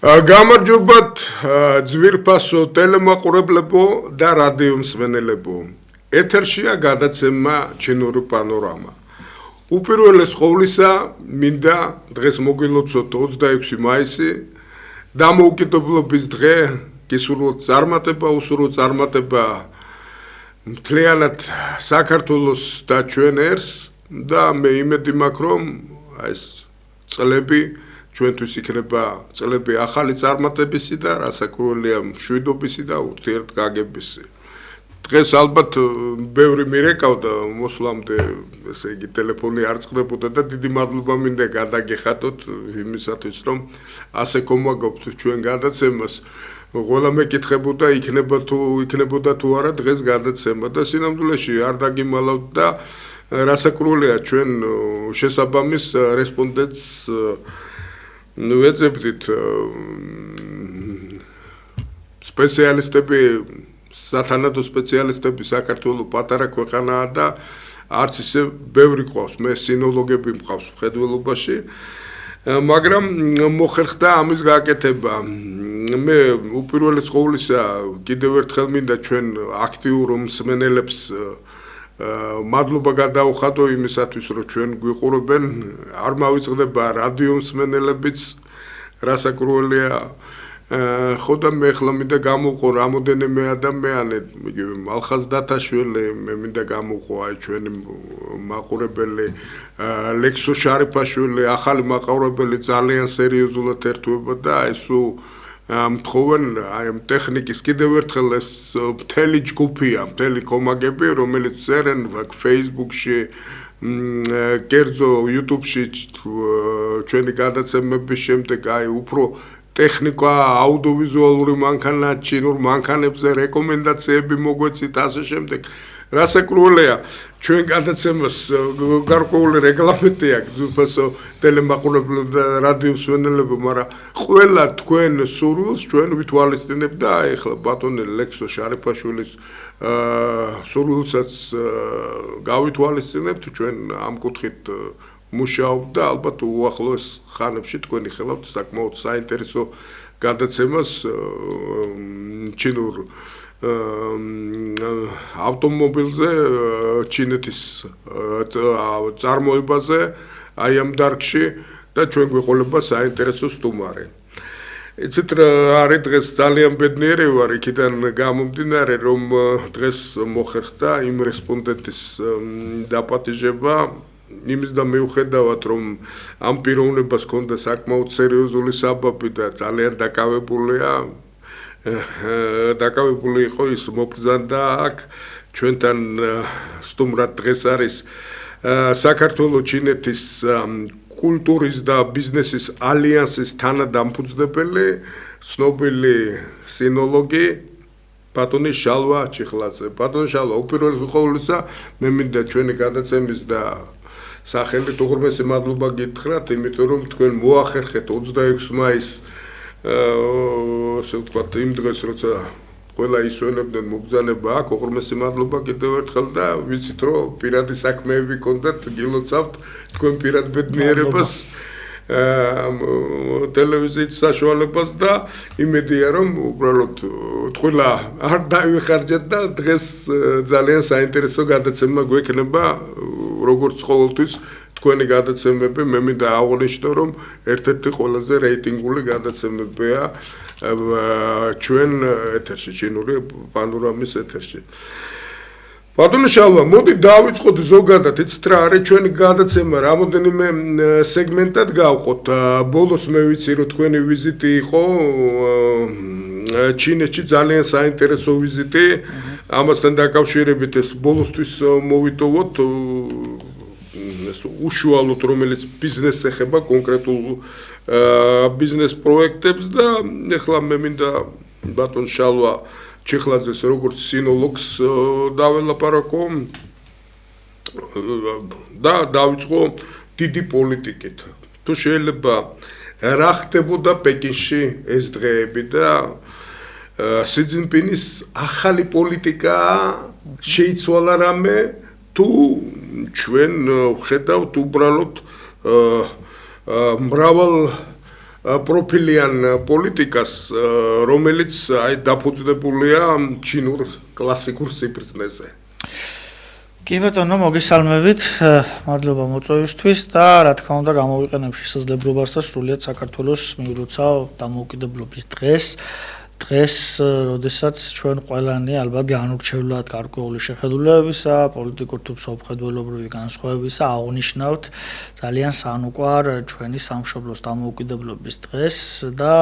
გამარჯობათ ძვირფასო ტელემაყურებლებო და რადიო მსმენელებო. ეთერშია გადაცემა ჩინური პანორამა. უპირველეს ყოვლისა მინდა დღეს მოგილოცოთ 26 მაისი დამოუკიდებლობის დღე გისურვოთ წარმატება, უსურვოთ წარმატება მთლიანად საქართველოს და ჩვენ ერს და მე იმედი მაქვს რომ ეს წლები ჩვენთვის იქნება წლები ახალი წარმატებისი და რასაკვირველია მშვიდობისი და ურთიერთგაგებისი. დღეს ალბათ ბევრი მირეკავდა მოსვლამდე, ესე იგი ტელეფონი არ წყდებოდა და დიდი მადლობა მინდა გადაგეხადოთ იმისათვის რომ ასე გომაგობთ ჩვენ გადაცემას. ყველა მეკითხებოდა იქნებოდა თუ არა დღეს გადაცემა და სინამდვილეში არ დაგიმალავთ და რასაკვირველია ჩვენ შესაბამის რესპონდენტს ვეძებდით სპეციალისტები, სათანადო სპეციალისტები საქართველოს პატარა ქვეყანაა და არც ისე ბევრი ყავს, მე სინოლოგები მყავს მხედველობაში, მაგრამ მოხერხდა ამის გაკეთება. მე უპირველეს ყოვლისა კიდევ ერთხელ მინდა ჩვენ აქტიურ მსმენელებს მადლობა გადაუხადო იმისათვის რომ ჩვენ გვიყურებენ, არ მავიწყდება რადიო მსმენელებიც, რასაკვირველია ხო და მე ახლა მინდა გამოვყო რამოდენიმე ადამიანი, იგივე მალხაზ დათაშვილი, მე მინდა გამოვყო აი ჩვენი მაყურებელი ლექსო შარიფაშვილი, ახალი მაყურებელი ძალიან სერიოზულად ერთვება და ესუ მთხოვენ აი ტექნიკის კიდევ ერთხელ ეს მთელი ჯგუფია, მთელი კომაგები, რომელიც წერენ Facebook-ში, კერძო YouTube-ში ჩვენი გადაცემების შემდეგ აი უფრო ტექნიკა, აუდიოვიზუალური მანქანა, ჩინურ მანქანებზე რეკომენდაციები მოგვეცით ასე შემდეგ. რასაკვირველია ჩვენ გადაცემას გარკვეული რეგლამენტი აქვს ძვირფასო ტელემაყურებლებო და რადიო მსმენელებო, მაგრამ ყველა თქვენ სურვილს ჩვენ ვითვალისწინებთ და ეხლა ბატონი ლექსო შარიფაშვილის სურვილსაც გავითვალისწინებთ, ჩვენ ამ კუთხით მუშაობთ და ალბათ უახლოეს ხანებში თქვენი ხელავთ საკმაოდ საინტერესო გადაცემას ჩინურ ავტომობილზე, ჩინეთის წარმოებაზე, აი ამ დარგში და ჩვენ გვეყოლება საინტერესო სტუმარი. იცით რა არის დღეს ძალიან ბედნიერი ვარ იქიდან გამომდინარე რომ დღეს მოხერხდა იმ რესპონდენტის დაპატიჟება იმის და მიუხედავად რომ ამ პიროვნებას ჰქონდა საკმაოდ სერიოზული საბაბი და ძალიან დაკავებული იყო ის მობრძანდა აქ ჩვენთან სტუმრად დღეს არის საქართველოს ჩინეთის კულტურის და ბიზნესის ალიანსის თანადამფუძნებელი ცნობილი სინოლოგი ბატონი შალვა ჩიხლაძე. ბატონი შალვა, უპირველეს ყოვლისა მე მინდა ჩვენი გადაცემის და სახელით უღრმესი მადლობა გითხრათ, იმიტომ რომ თქვენ მოახერხეთ 26 მაისს ასე ვთქვათ იმ დღეს როცა ყველა ისვენებდნენ მობრძანება აქ, უღრმესი მადლობა კიდევ ერთხელ და ვიცით რომ პირადი საქმეები გქონდათ, გილოცავთ თქვენ პირად ბედნიერებას ტელევიზიის საშუალებას და იმედია რომ უბრალოდ თქვა არ დავიხარჯეთ და დღეს ძალიან საინტერესო გადაცემა გვექნება როგორც ყოველთვის თქვენი გადაცემები მე მინდა აღვნიშნო რომ ერთ-ერთი ყველაზე რეიტინგული გადაცემებია ჩვენ ეთერში ჩინური პანორამის ეთერში. ბატონო შალვა, მოდი დავიწყოთ ზოგადად, იცით რა არის ჩვენი გადაცემა, რამოდენიმე სეგმენტად გავყოთ. ბოლოს მე ვიცი რომ თქვენი ვიზიტი იყო ჩინეთში, ძალიან საინტერესო ვიზიტი. ამასთან დაკავშირებით ეს ბოლოსთვის მოვიტოვოთ ეს უშუალოდ რომელიც ბიზნესს ეხება კონკრეტულ ბიზნეს პროექტებს და ეხლა მე მინდა ბატონ შალვა ჩიხლაძეს როგორც სინოლოგს დაველაპარაკო და დავიწყო დიდი პოლიტიკით. თუ შეიძლება რა ხდებოდა პეკინში ეს დღეები და სი ძინპინის ახალი პოლიტიკა შეიცვალა რამე თუ ჩვენ ვხედავთ უბრალოდ მრავალ პროფილიან პოლიტიკას, რომელიც დაფუძნებულია ჩინურ კლასიკურ სიბრძნეზე. კი ბატონო, მოგესალმებით. მადლობა მოწვევისთვის და რა თქმა უნდა გამოვიყენებ შესაძლებლობას და სრულიად საქართველოს მივლოცავ დამოუკიდებლობის დღეს. დღეს, როდესაც ჩვენ ყველანი ალბათ განურჩევლად გარკვეული შეხედულებისა, პოლიტიკურ თუ მსოფლმხედველობრივი განსხვავებისა აღნიშნავთ ძალიან სანუკვარ ჩვენი სამშობლოს დამოუკიდებლობის დღეს და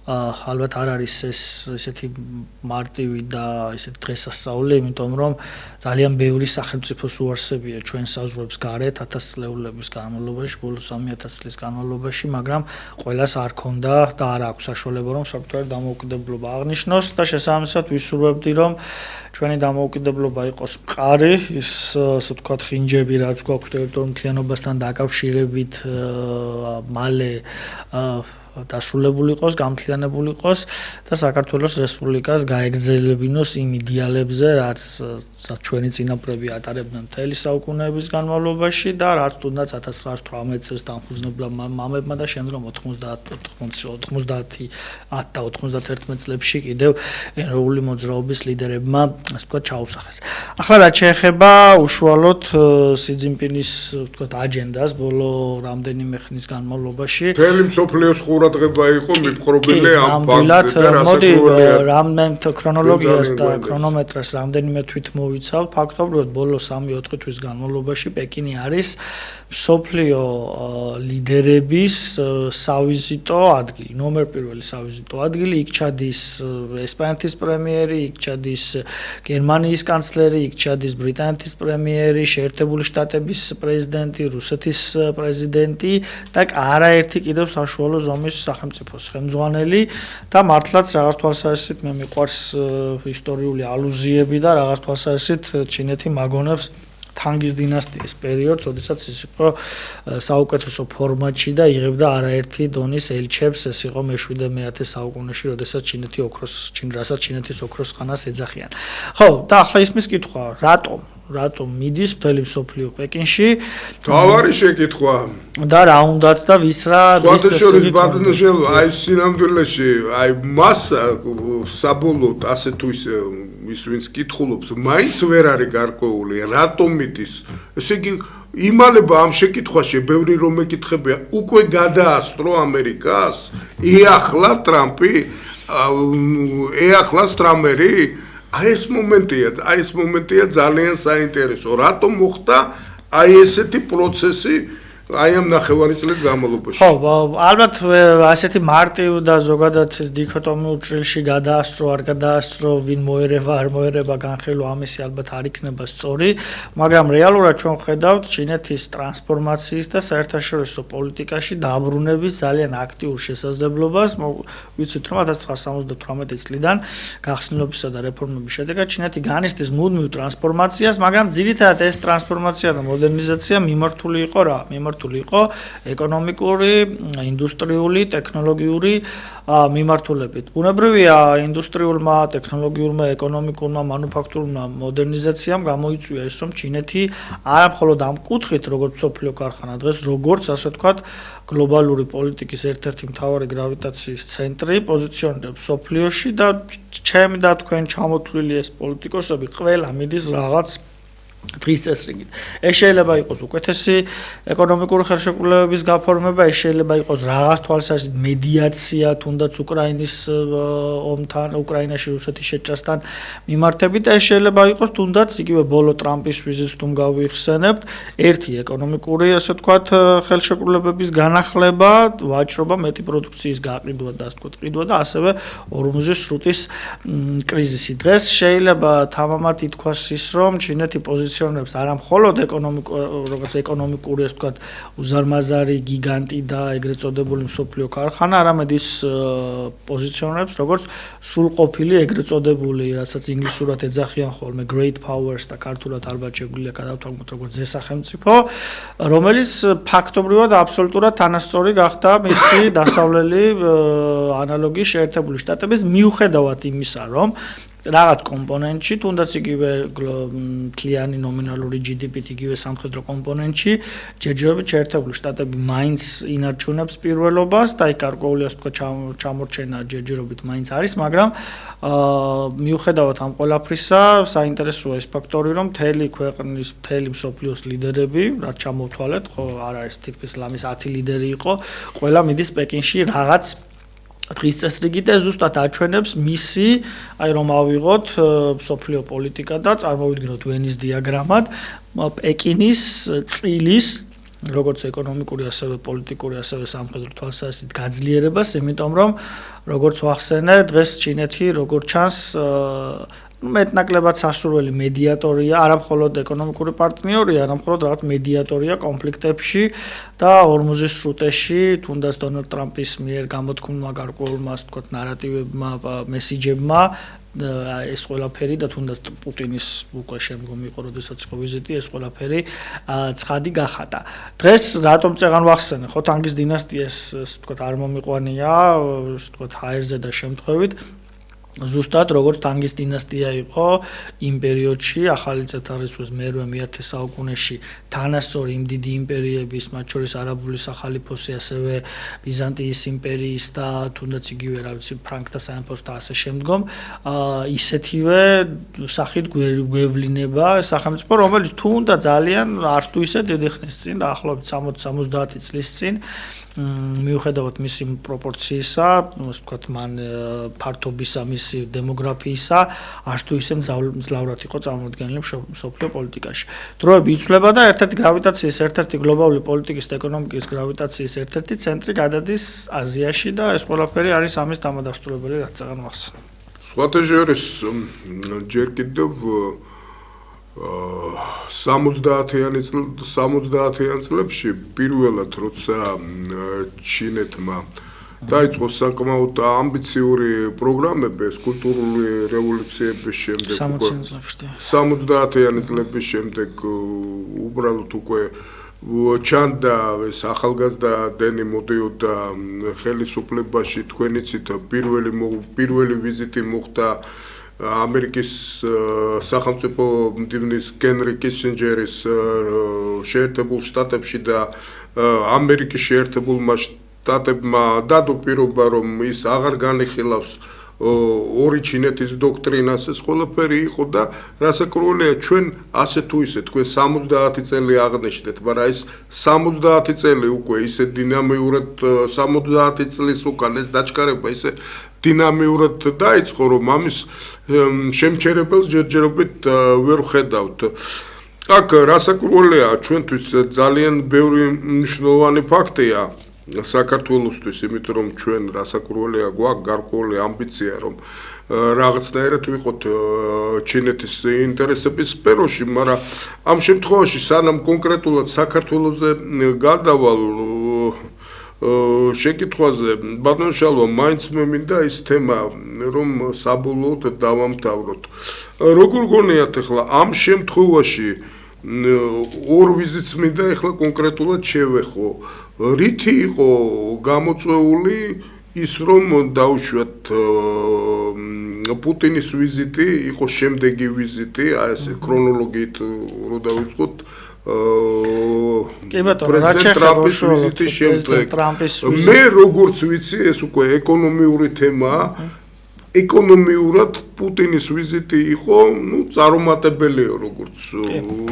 ალბათ არ არის ეს ესეთი მარტივი და ესეთი დღესასწაული, იმიტომ რომ ძალიან ბევრი სახელმწიფოს უარსებია ჩვენ საზღვრებს გარეთ 1000 წლეულების განმავლობაში, ბოლო 3000 წლის განმავლობაში, მაგრამ ყველას არ ქონდა და არ აქვს საშუალება რომ საფრთხე დამოუკიდებლობა აღნიშნოს და შესაბამისად ვისურვებდი რომ ჩვენი დამოუკიდებლობა იყოს მყარი, ის ასე ვთქვათ ხინჯები რაც გვაქვს ტერიტორიულ მთლიანობასთან დაკავშირებით მალე დასრულებული იყოს, გამთლიანებული იყოს და საქართველოს რესპუბლიკას გაეგრძელებინოს იმ იდეალებზე, რაც ჩვენი წინაპრები ატარებდნენ მთელი საუკუნეების განმავლობაში და რაც თუნდაც 1918 წელს დამხუზნებლა მამებმა და შემდგომ 90 წლებში კიდევ ეროვნული მოძრაობის ლიდერებმა, ასე ვთქვათ, ჩაუსახეს. ახლა რაც შეეხება უშუალოდ სი ძინპინის, ვთქვათ, აჯენდას ბოლო რამდენიმე ხნის განმავლობაში მთელი მსოფლიოს ყურადღება იყო მიპყრობილი ამ ფაქტზე და რასაც რამდენ ქრონოლოგიას და ქრონომეტრას რამდენიმე თვით მოვიცავ, ფაქტობრივად ბოლო 3-4 თვის განმავლობაში პეკინი არის მსოფლიო ლიდერების სავიზიტო ადგილი, ნომერ პირველი სავიზიტო ადგილი, იქ ჩადის ესპანეთის პრემიერი, იქ ჩადის გერმანიის კანცლერი, იქ ჩადის ბრიტანეთის პრემიერი, შეერთებული შტატების პრეზიდენტი, რუსეთის პრეზიდენტი და არაერთი კიდევ საშუალო ზომის სახელმწიფოს ხელმძღვანელი და მართლაც რაღაც თვალსაზრისით მე მიყვარს ისტორიული ალუზიები და რაღაც თვალსაზრისით ჩინეთი მაგონებს თანგის დინასტიის პერიოდს, როდესაც ის იყო საუკეთესო ფორმატში და იღებდა არაერთი დონის ელჩებს, ეს იყო მე-7-მე საუკუნეში, როდესაც რასაც ჩინეთის ოქროს ხანას ეძახიან. ხო, და ახლა ისმის კითხვა, რატომ მიდის მთელი მსოფლიო პეკინში? თავარი შეკითხვა. და რა უნდათ და ვის შორის ბადნაშელ აი სინამდვილეში, აი მას საბოლოოდ ასე თუ ისე ის ვინც კითხულობს, მაინც ვერ არის გარკვეული, რატომ მიდის? ესე იგი იმალება ამ შეკითხვაში ბევრი რომ ეკითხებია, უკვე გადაასწრო ამერიკას? ეახლა ტრამპი? ეახლა სტრამერი? აი ეს მომენტია ძალიან საინტერესო. რატომ მოხდა აი ესეთი პროცესი აი ამ ნახევარი წლის განმავლობაში? ხო, ალბათ ასეთი მარტივ და ზოგადად დიქოტომიურ ჭრილში გადაასწრო, არ გადაასწრო, ვინ მოერევა, არ მოერევა განხილვა ამისი ალბათ არ იქნება სწორი, მაგრამ რეალურად ჩვენ ხედავთ ჩინეთის ტრანსფორმაციის და საერთაშორისო პოლიტიკაში დაბრუნების ძალიან აქტიურ შესაძლებლობას. ვიცით რომ 1978 წლიდან გახსნილებისა და რეფორმების შედეგად ჩინეთი განიცდის მუდმივ ტრანსფორმაციას, მაგრამ ძირითადად ეს ტრანსფორმაცია და მოდერნიზაცია მიმართული იყო რა? იყო ეკონომიკური, ინდუსტრიული, ტექნოლოგიური მიმართულებით. ბუნებრივია ინდუსტრიულმა, ტექნოლოგიურმა, ეკონომიკურმა, მანუფაქტურულმა მოდერნიზაციამ გამოიწვია ის, რომ ჩინეთი არა მხოლოდ ამ კუთხით, როგორც მსოფლიო ქარხანა დღეს, როგორც ასე ვთქვათ, გლობალური პოლიტიკის ერთ-ერთი მთავარი გრავიტაციის ცენტრი პოზიციონირებს მსოფლიოში და ჩემი და თქვენ ჩამოთვლილი ეს პოლიტიკოსები ყველა მიდის რაღაც დღის წესრიგით. ეს შეიძლება იყოს უკეთესი ეკონომიკური ხელშეკრულებების გაფორმება, ეს შეიძლება იყოს რაღაც თვალსაზრისით მედიაცია, თუნდაც უკრაინის ომთან, უკრაინაში რუსეთის შეჭრასთან მიმართებით, ეს შეიძლება იყოს თუნდაც იგივე ბოლო ტრამპის ვიზიტს თუ გავიხსენებთ, ერთი ეკონომიკური, ასე ვთქვათ, ხელშეკრულებების განახლება, ვაჭრობა, მეტი პროდუქციის გაყიდვა და ასე ვთქვათ, ყიდვა და ასევე ორმუზის სრუტის კრიზისი. დღეს შეიძლება თამამად ითქვას ის, რომ ჩინეთი პოზიციონირებს არა მხოლოდ ეკონომიკური, ასე ვთქვათ, უზარმაზარი გიგანტი და ეგრეთ წოდებული მსოფლიო ქარხანა, არამედ ის პოზიციონირებს როგორც სრულყოფილი ეგრეთ წოდებული, რასაც ინგლისურად ეძახიან ხოლმე great powers და ქართულად ალბათ შეგვიძლია გადავთვალოთ როგორც ძესახელმწიფო, რომელიც ფაქტობრივად აბსოლუტურად თანასწორი გახდა მისი დასავლელი ანალოგი შეერთებული შტატების მიუხედავად იმისა, რომ რაღაც კომპონენტში, თუნდაც იგივე მთლიანი ნომინალური GDP-ით იგივე სამხედრო კომპონენტში, ჯერჯერობით შეერთებული შტატები მაინც ინარჩუნებს პირველობას და იქ გარკვეული ასე ვთქვათ ჩამორჩენა ჯერჯერობით მაინც არის, მაგრამ მიუხედავად ამ ყველაფრისა, საინტერესოა ეს ფაქტორი, რომ მთელი ქვეყნის, მთელი მსოფლიოს ლიდერები, რაც ჩამოვთვალეთ, ხო, არ არის თითქმის ლამის 10 ლიდერი იყო, ყველა მიდის პეკინში რაღაც დღის წესრიგით და ზუსტად აჩვენებს მისი, აი რომ ავიღოთ მსოფლიო პოლიტიკა და წარმოვიდგინოთ ვენის დიაგრამად, პეკინის წილის როგორც ეკონომიკური, ასევე პოლიტიკური, ასევე სამხედრო თვალსაზრისით გაძლიერებას, იმიტომ რომ როგორც ვახსენე, დღეს ჩინეთი როგორც ჩანს მეტნაკლებად სასურველი მედიატორია, არა მხოლოდ ეკონომიკური პარტნიორია, არა მხოლოდ რაღაც მედიატორია კონფლიქტებში და ორმუზის სრუტეში, თუნდაც დონალდ ტრამპის მიერ გამოთქმულმა გარკვეულმა, ასე ვთქვათ, ნარატივებმა, მესიჯებმა ეს ყველაფერი და თუნდაც პუტინის უკვე შემდგომ იყო, როდესაც იყო ვიზიტი, ეს ყველაფერი ცხადი გახატა. დღეს რატომ წეღან ვახსენე, ხო, თანგის დინასტიას, ასე ვთქვათ, არ მომიყვანია, ასე ვთქვათ, ჰაერზე და შემთხვევით ზუსტად როგორც თანგის დინასტია იყო იმ პერიოდში, ახალი წელთაღრიცხვის მერვე მე-10 საუკუნეში თანასწორი იმ დიდი იმპერიების, მათ შორის არაბული სახალიფოსი, ასევე ბიზანტიის იმპერიის და თუნდაც იგივე, რა ვიცი, ფრანკთა სამეფოს და ასე შემდგომ, ისეთივე სახით გვევლინება სახელმწიფო, რომელიც თუნდაც ძალიან არც თუ ისე დიდი ხნის წინ, დაახლოებით 60-70 წლის წინ მიუხედავად მისი პროპორციისა, ასე ვთქვათ, მან ფართობისა, მისი დემოგრაფიისა, არც თუ ისე მძლავრად იყო წარმოდგენილი მსოფლიო პოლიტიკაში. დროები იცვლება და ერთ-ერთი გრავიტაციის, ერთ-ერთი გლობალური პოლიტიკის და ეკონომიკის გრავიტაციის ერთ-ერთი ცენტრი გადადის აზიაში და ეს ყველაფერი არის ამის დამადასტურებელი, რაც წეგან ვახსენე. სხვათა შორის ჯერ კიდევ 70-იან წლებში პირველად როცა ჩინეთმა დაიწყო საკმაოდ ამბიციური პროგრამები კულტურული რევოლუციების შემდეგ 70-იან წლების შემდეგ უბრალოდ უკვე ჩანდა ეს ახალგაზრდა დენი მოდიოდა ხელისუფლებაში თქვენიცით პირველი ვიზიტი მოხდა ამერიკის სახელმწიფო მდივნის ჰენრი კისინჯერის შეერთებულ შტატებში და ამერიკის შეერთებულმა შტატებმა დადო პირობა, რომ ის აღარ განიხილავს ორი ჩინეთის დოქტრინას, ეს ყველაფერი იყო და რასაკვირველია, ჩვენ ასე თუ ისე თქვენ 70 წელი აღნიშნეთ, მაგრამ ეს 70 წელი უკვე ისე დინამიურად 70 წლის უკან ეს დაჩქარება ისე დინამიურად დაიწყო, რომ ამის შემჩერებელს ჯერჯერობით ვერ ვხედავთ. აქ რასაკვირველია, ჩვენთვის ძალიან ბევრი მნიშვნელოვანი ფაქტია საქართველოსთვის, იმიტომ რომ ჩვენ რასაკვირველია გვაქვს გარკვეული ამბიცია, რომ რაღაცნაირად ვიყოთ ჩინეთის ინტერესების სფეროში, მაგრამ ამ შემთხვევაში სანამ კონკრეტულად საქართველოზე გადავალ შეკითხვაზე, ბატონ შალვა, მაინც მე მინდა ის თემა, რომ საბოლოოდ დავამთავროთ. როგორ გონიათ ახლა ამ შემთხვევაში ორ ვიზიტს მინდა ახლა კონკრეტულად შევეხო. რითი იყო გამოწვეული ის, რომ დაუშვათ პუტინის ვიზიტი იყო შემდეგი ვიზიტი, აი ეს ქრონოლოგიით რო დავიწყოთ პრეზიდენტ ტრამპის ვიზიტის შემდეგ. მე როგორც ვიცი, ეს უკვე ეკონომიური თემაა. ეკონომიურად პუტინის ვიზიტი იყო, წარუმატებელია როგორც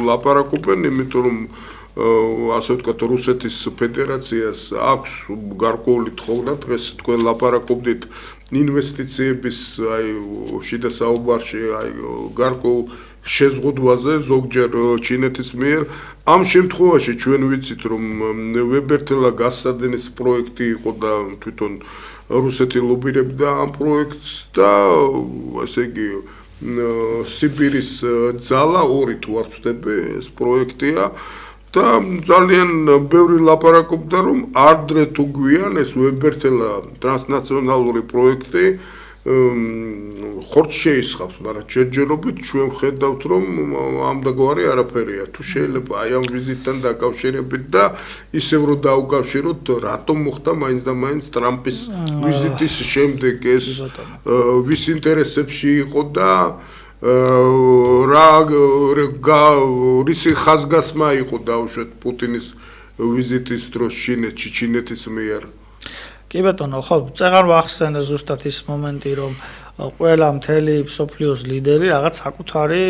ლაპარაკობენ, იმიტომ რომ ასე ვთქვათ, რუსეთის ფედერაციას აქვს გარკვეული თხოვნა, დღეს თქვენ ლაპარაკობდით ინვესტიციების აი შიდა საუბარში, აი გარკვეულ შეზღუდვაზე ზოგჯერ ჩინეთის მიერ. ამ შემთხვევაში ჩვენ ვიცით, რომ ვებერთელა გასადენის პროექტი იყო და თვითონ რუსეთი ლობირებდა ამ პროექტს და ესე იგი სიბირის ძალა ორი თუ არ ვწდები ეს პროექტია და ძალიან ბევრი ლაპარაკობდა, რომ ამდრე თუ გვიან ეს ვებერთელა ტრანსნაციონალური პროექტი ხორცს შეისხავს, მაგრამ ჯერჯერობით ჩვენ ხედავთ, რომ ამდაგვარი არაფერია. თუ შეიძლება აი ამ ვიზიტთან დაკავშირებით და ისევ რომ დაუკავშიროთ, რატომ მოხდა მაინც და მაინც ტრამპის ვიზიტის შემდეგ ეს ვის ინტერესებში იყო და რისი ხაზგასმა იყო დაუშვათ პუტინის ვიზიტის დროს ჩინეთის მიერ. კი ბატონო, ხო, წეგან ვახსენე ზუსტად ის მომენტი, რომ ყველა მთელი მსოფლიოს ლიდერი რაღაც საკუთარი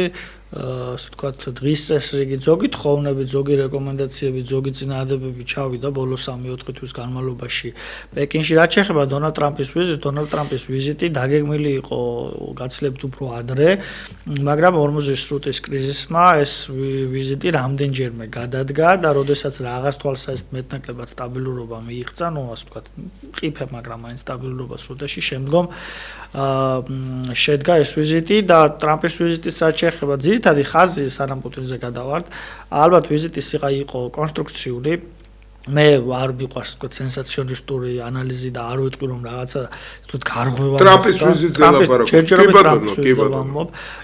ასე ვთქვათ, დღის წესრიგი, ზოგი თხოვნები, ზოგი რეკომენდაციები, ზოგი წინააღმდეგობები ჩავიდა ბოლოს 3-4 თვის განმავლობაში პეკინში. რაც შეეხება დონალდ ტრამპის ვიზიტს, დონალდ ტრამპის ვიზიტი დაგეგმილი იყო გაცილებით უფრო ადრე, მაგრამ ორმოზის სრუტის კრიზისმა ეს ვიზიტი რამდენჯერმე გადადგა და როდესაც რაღაც თვალსაზრისით მეტნაკლებად სტაბილურობა მიიღწა, ну, ასე ვთქვათ, ყიფე, მაგრამ მაინც სტაბილურობა სრუტეში, შემდგომ შედგა ეს ვიზიტი და ტრამპის ვიზიტის რაც შეეხება ძირითადი ხაზი სანამ პუტინზე გადავართ, ალბათ ვიზიტის სიყა იყო კონსტრუქციული. მე არ მიყვარს თქო სენსაციონისტური ანალიზი და არ ვიტყვი რომ რაღაცა თქო გარღვევა ტრამპის ვიზიტზე ლაპარაკობ.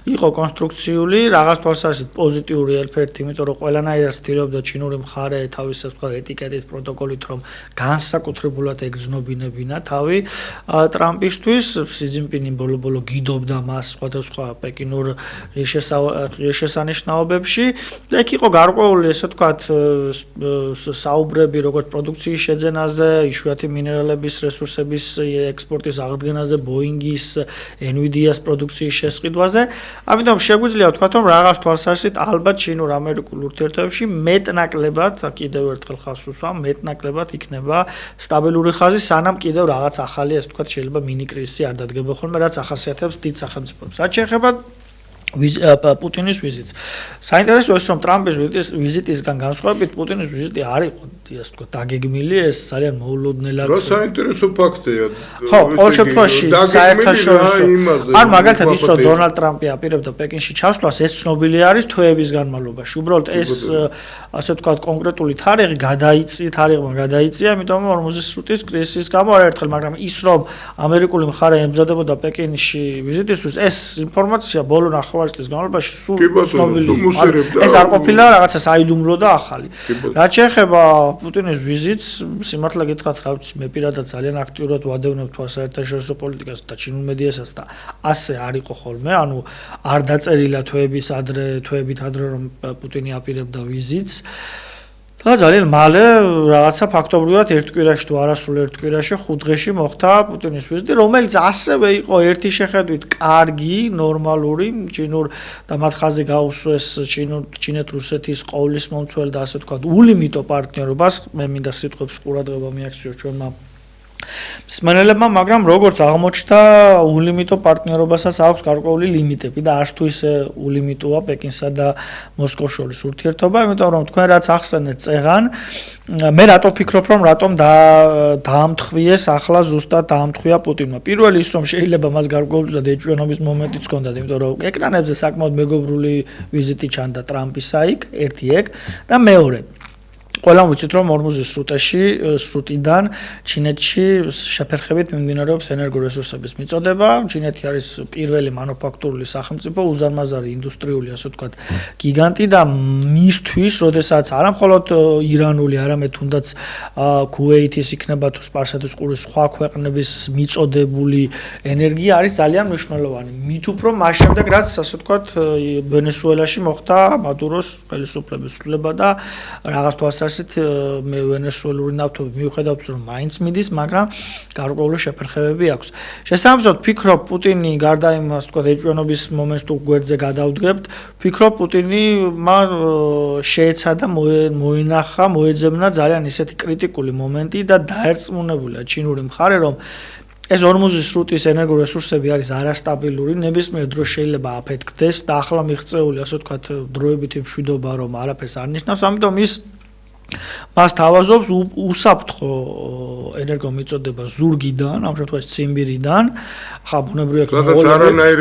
იყო კონსტრუქციული, რაღაც თვალსაზრისით პოზიტიური ერთ-ერთი, იმიტომ რომ ყველანაირად ცდილობდა ჩინური მხარე თავის ასე ვთქვათ ეტიკეტით, პროტოკოლით რომ განსაკუთრებულად ეგრძნობინებინა თავი ტრამპისთვის. სი ძინპინი ბოლო-ბოლო გიდობდა მას სხვადასხვა პეკინურ ღირსშესანიშნაობებში და იქ იყო გარკვეული ასე ვთქვათ საუბრები როგორც პროდუქციის შეძენაზე, იშვიათი მინერალების რესურსების ექსპორტის აღდგენაზე, ბოინგის, NVIDIA-ს პროდუქციის შესყიდვაზე. ამიტომ შეგვიძლია ვთქვათ, რომ რაღაც თვალსაზრისით ალბათ ჩინურ-ამერიკულ ურთიერთობებში მეტნაკლებად, კიდევ ერთხელ ხაზს უსვამ, მეტნაკლებად იქნება სტაბილური ხაზი, სანამ კიდევ რაღაც ახალი, ასე ვთქვათ, შეიძლება მინი კრიზისი არ დადგება ხოლმე, რაც ახასიათებს დიდ სახელმწიფოებს. რაც შეეხება პუტინის ვიზიტს. საინტერესოა ის, რომ ტრამპის ვიზიტისგან განსხვავებით პუტინის ვიზიტი არ იყო, ასე ვთქვათ, დაგეგმილი, ეს ძალიან მოულოდნელად. რა საინტერესო ფაქტია. ხო, ყოველ შემთხვევაში საერთაშორისო. ან მაგალითად ის, რომ დონალდ ტრამპი აპირებდა პეკინში ჩასვლას, ეს ცნობილი არის თვეების განმავლობაში. უბრალოდ ეს ასე ვთქვათ, კონკრეტული თარიღმა გადაიწია, იმიტომ რომ ორმოზის სრუტის კრიზისის გამო არაერთხელ, მაგრამ ის, რომ ამერიკული მხარე ემზადებოდა პეკინში ვიზიტისთვის, ეს ინფორმაცია ბოლო ნახევარწლის განმავლობაში სულ ცნობილი. ეს არ ყოფილა რაღაცა საიდუმლო და ახალი. რაც შეეხება პუტინის ვიზიტს, სიმართლე გითხრათ, რა ვიცი, მე პირადად ძალიან აქტიურად ვადევნებ თვალს საერთაშორისო პოლიტიკას და ჩინურ მედიასაც და ასე არ იყო ხოლმე, ანუ არ დაწერილა თვეებით ადრე რომ პუტინი აპირებდა ვიზიტს. და ძალიან მალე რაღაცა ფაქტობრივად ერთ კვირაში თუ არასრულ ერთ კვირაში 5 დღეში მოხდა პუტინის ვიზიტი, რომელიც ასევე იყო ერთი შეხედვით კარგი, ნორმალური, ჩინურ და მათ ხაზი გაუსვეს ჩინეთ-რუსეთის ყოვლის მომცველ და ასე ვთქვათ, ულიმიტო პარტნიორობას, მე მინდა სიტყვებს ყურადღება მიაქციოს ჩვენმა მსმენელებმა, მაგრამ როგორც აღმოჩნდა, ულიმიტო პარტნიორობასაც აქვს გარკვეული ლიმიტები და არც თუ ისე ულიმიტოა პეკინსა და მოსკოვს შორის ურთიერთობა, იმიტომ რომ თქვენ რაც ახსენეთ წეგან, მე რატო ვფიქრობ, რომ რატომ დაამთხვიეს ახლა ზუსტად დაამთხვია პუტინმა. პირველი ის, რომ შეიძლება მას გარკვეულწილად ეჭვიანობის მომენტიც ჰქონდა, იმიტომ რომ ეკრანებზე საკმაოდ მეგობრული ვიზიტი ჩანდა ტრამპისა იქ, ერთი ეგ და მეორე ყველამ ვიცით, რომ ორმოზის სრუტიდან ჩინეთში შეფერხებით მიმდინარეობს ენერგორესურსების მიწოდება. ჩინეთი არის პირველი მანუფაქტურული სახელმწიფო, უზარმაზარი ინდუსტრიული, ასე ვთქვათ, გიგანტი და მისთვის, როდესაც არა მხოლოდ ირანული, არამედ თუნდაც ქუვეითის იქნება თუ სპარსეთის ყურის სხვა ქვეყნების მიწოდებული ენერგია არის ძალიან მნიშვნელოვანი. მით უფრო მას შემდეგ, რაც ასე ვთქვათ, ვენესუელაში მოხდა მადუროს ხელისუფლების ცვლილება და რაღაც თვალსაზრისით მე ვენესუელური ნავთობი მიუხედავად რომ მაინც მიდის, მაგრამ გარკვეული შეფერხებები აქვს. შესაბამისად, ვფიქრობ, პუტინი გარდა იმას, თქვა, ეჭვიანობის მომენტს თუ გვერდზე გადავდგებთ, ვფიქრობ, პუტინმა შეეცადა მოინახა, მოეძებნა ძალიან ისეთი კრიტიკული მომენტი და დაერწმუნებულა ჩინური მხარე, რომ ეს ორმოზის სრუტის ენერგორესურსები არის არასტაბილური, ნებისმიერ დროს შეიძლება აფეთქდეს და ახლა მიღწეული, ასე ვთქვათ, დროებითი მშვიდობა, რომ არაფერს არ ნიშნავს, ამიტომ ის მას თავაზობს უსაფრთხო ენერგომიწოდება ზურგიდან, ამ შემთხვევაში ციმბირიდან, ხა ბუნებრივია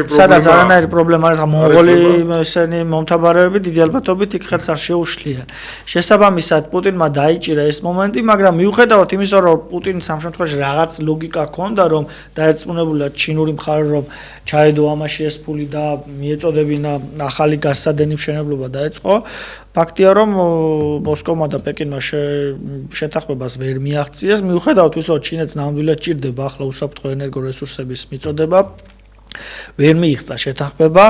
სადაც არანაირი პრობლემა არ აქვს, მონღოლი ესენი მომთაბარეები დიდი ალბათობით იქ ხელს არ შეუშლიან. შესაბამისად, პუტინმა დაიჭირა ეს მომენტი, მაგრამ მიუხედავად იმისა, რომ პუტინს ამ შემთხვევაში რაღაც ლოგიკა ჰქონდა, რომ დაერწმუნებულად ჩინური მხარე რომ ჩაედო ამაში ეს ფული და მიეწოდებინა ახალი გასადენი მშენებლობა დაეწყო, ფაქტია რომ მოსკოვმა და პეკინმა შეთანხმებას ვერ მიაღწიეს, მიუხედავად იმისა, რომ ჩინეთს ნამდვილად ჭირდება ახლა უსაფრთხო ენერგორესურსების მიწოდება, ვერ მიიღწა შეთანხმება.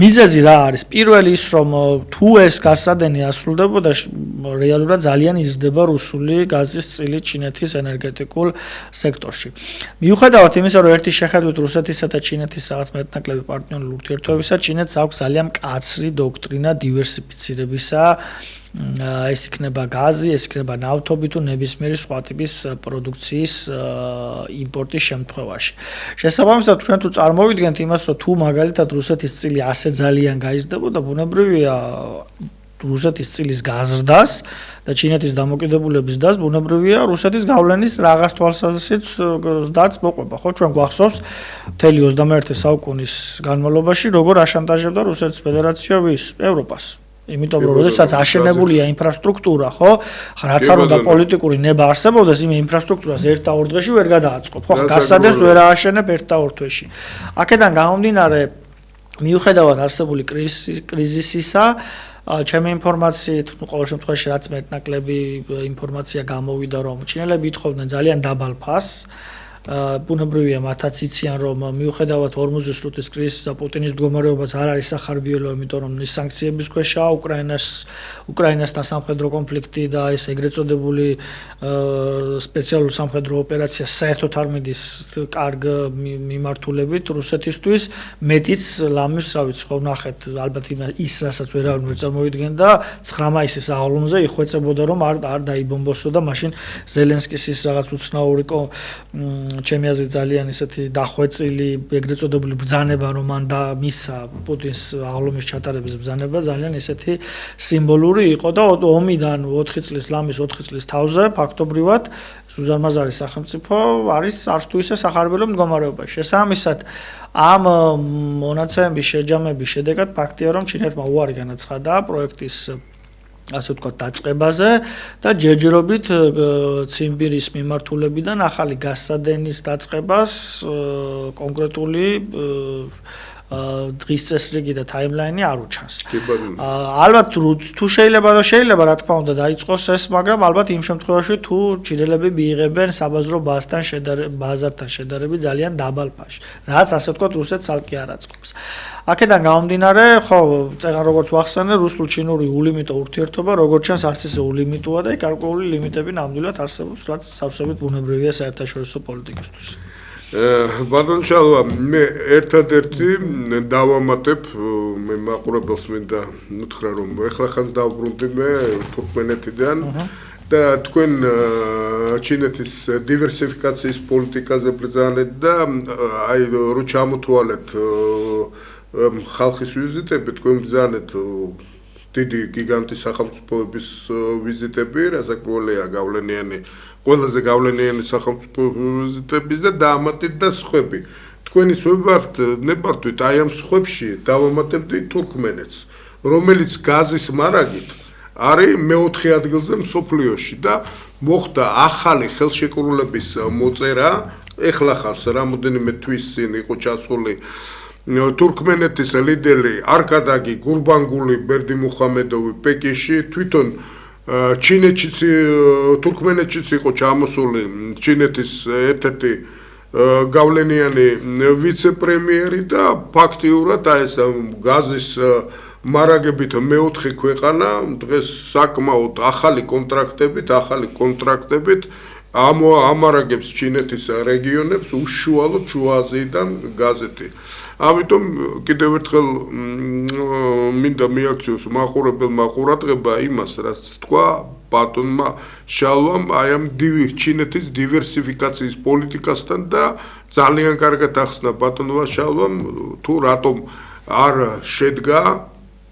მიზეზი რა არის? პირველი ის, რომ თუ ეს გასადენი ასრულდებოდა, რეალურად ძალიან იზრდება რუსული გაზის წილი ჩინეთის ენერგეტიკულ სექტორში. მიუხედავად იმისა, რომ ერთი შეხედვით რუსეთისა და ჩინეთის რაღაც მეტნაკლები პარტნიორული ურთიერთობისა, ჩინეთს აქვს ძალიან მკაცრი დოქტრინა დივერსიფიცირებისა. ეს იქნება გაზი, ეს იქნება ნავთობი თუ ნებისმიერი სხვა ტიპის პროდუქციის იმპორტის შემთხვევაში. შესაბამისად, ჩვენ თუ წარმოვიდგენთ იმას, რომ თუ მაგალითად რუსეთის წილი ასე ძალიან გაიზრდებოდა, ბუნებრივია რუსეთის წილის გაზრდას და ჩინეთის დამოკიდებულების დას, ბუნებრივია რუსეთის გავლენის რაღაც თვალსაზრისით დაც მოყვება. ხო, ჩვენ გვახსოვს მთელი 21 საუკუნის განმავლობაში როგორ აშანტაჟებდა რუსეთის ფედერაცია ევროპას. იმიტომ რომ როდესაც აშენებულია ინფრასტრუქტურა, ხო, რაც არ უნდა პოლიტიკური ნება არსებობდეს, იმ ინფრასტრუქტურას ერთ და ორ დღეში ვერ გადააწყობ. ხო, გასადენს ვერ ააშენებ ერთ და ორ თვეში. აქედან გამომდინარე, მიუხედავად არსებული კრიზისისა, ჩემი ინფორმაციით, ყოველ შემთხვევაში რაც მეტნაკლები ინფორმაცია გამოვიდა, რომ ჩინელები ითხოვდნენ ძალიან დაბალ ფასს. ბუნებრივია მათაც იციან, რომ მიუხედავად ორმუზის სრუტის კრიზისისა, პუტინის მდგომარეობაც არ არის სახარბიელო, იმიტომ რომ ის სანქციების ქვეშაა, უკრაინასთან სამხედრო კონფლიქტი და ეს ეგრეთ წოდებული სპეციალური სამხედრო ოპერაცია საერთოდ არ მიდის კარგ მიმართულებით რუსეთისთვის, მეტიც ლამის, რა ვიცი, ხო ნახეთ, ალბათ ის რასაც ვერავინ ვერ წარმოვიდგენდა, 9 მაისის აღლუმზე იხვეწებოდა, რომ არ დაიბომბოსო და მაშინ ზელენსკის ის რაღაც უცნაური ჩემი აზრით ძალიან ისეთი დახვეწილი ეგრეთ წოდებული ბრძანება, რომ მან დამისა პუტინს აღლუმის ჩატარების ბრძანება ძალიან ისეთი სიმბოლური იყო და ომიდან 4 წლის ლამის 4 წლის თავზე ფაქტობრივად უზარმაზარი სახელმწიფო არის არც თუ ისე სახარბიელო მდგომარეობაში. შესაბამისად, ამ მონაცემების შეჯამების შედეგად ფაქტია, რომ ჩინეთმა უარი განაცხადა პროექტის ასე ვთქვათ დაწყებაზე და ჯერჯერობით ციმბირის მიმართულებიდან ახალი გასადენის დაწყებას კონკრეტული დღის წესრიგი და ტაიმლაინი არ უჩანს. ალბათ თუ შეიძლება რა თქმა უნდა დაიწყოს ეს, მაგრამ ალბათ იმ შემთხვევაში თუ ჩინელები მიიღებენ საბაზრო ბაზართან შედარებით ძალიან დაბალ ფასში, რაც ასე ვთქვათ რუსეთს ალკი არ აწყობს. აქედან გამომდინარე, ხო, წეგან როგორც ვახსენე, რუსულ-ჩინური ულიმიტო ურთიერთობა, როგორც ჩანს, არც ისე ულიმიტოა და გარკვეული ლიმიტები ნამდვილად არსებობს, რაც სავსებით ბუნებრივია საერთაშორისო პოლიტიკისთვის. ბატონ შალვა, მე ერთადერთი დავამატებ, მე მაყურებელს მინდა უთხრა, რომ ეხლა ხანს დავბრუნდი მე თურქმენეთიდან და თქვენ ჩინეთის დივერსიფიკაციის პოლიტიკაზე ბრძანეთ და აი რო ჩამოთვალეთ ხალხის ვიზიტები, თქვენ ბრძანეთ დიდი გიგანტი სახელმწიფოების ვიზიტები, რასაკვირველია გავლენიანი ყველაზე გავლენიანი სახელმწიფო ვიზიტების და დაამატეთ და სხვები. თქვენი ნებართვით აი ამ სხვებში დავამატებდით თურქმენეთს, რომელიც გაზის მარაგით არის მეოთხე ადგილზე მსოფლიოში და მოხდა ახალი ხელშეკრულების მოწერა, ეხლა ხარს რამოდენიმე თვის წინ იყო ჩასული თურქმენეთის ლიდერი არკადაგი გურბანგული ბერდიმუხამედოვი პეკინში, თვითონ ჩინეთშიც თურქმენეთშიც იყო ჩამოსული ჩინეთის ერთ-ერთი გავლენიანი ვიცე-პრემიერი და ფაქტიურად აი ეს გაზის მარაგებით მეოთხე ქვეყანა დღეს საკმაოდ ახალი კონტრაქტებით ამარაგებს ჩინეთის რეგიონებს უშუალოდ შუა აზიიდან გაზეთი. ამიტომ კიდევ ერთხელ მინდა მიაქციოს მაყურებელმა ყურადღება იმას, რაც თქვა ბატონმა შალვამ აი ამ ჩინეთის დივერსიფიკაციის პოლიტიკასთან და ძალიან კარგად ახსნა ბატონმა შალვამ თუ რატომ არ შედგა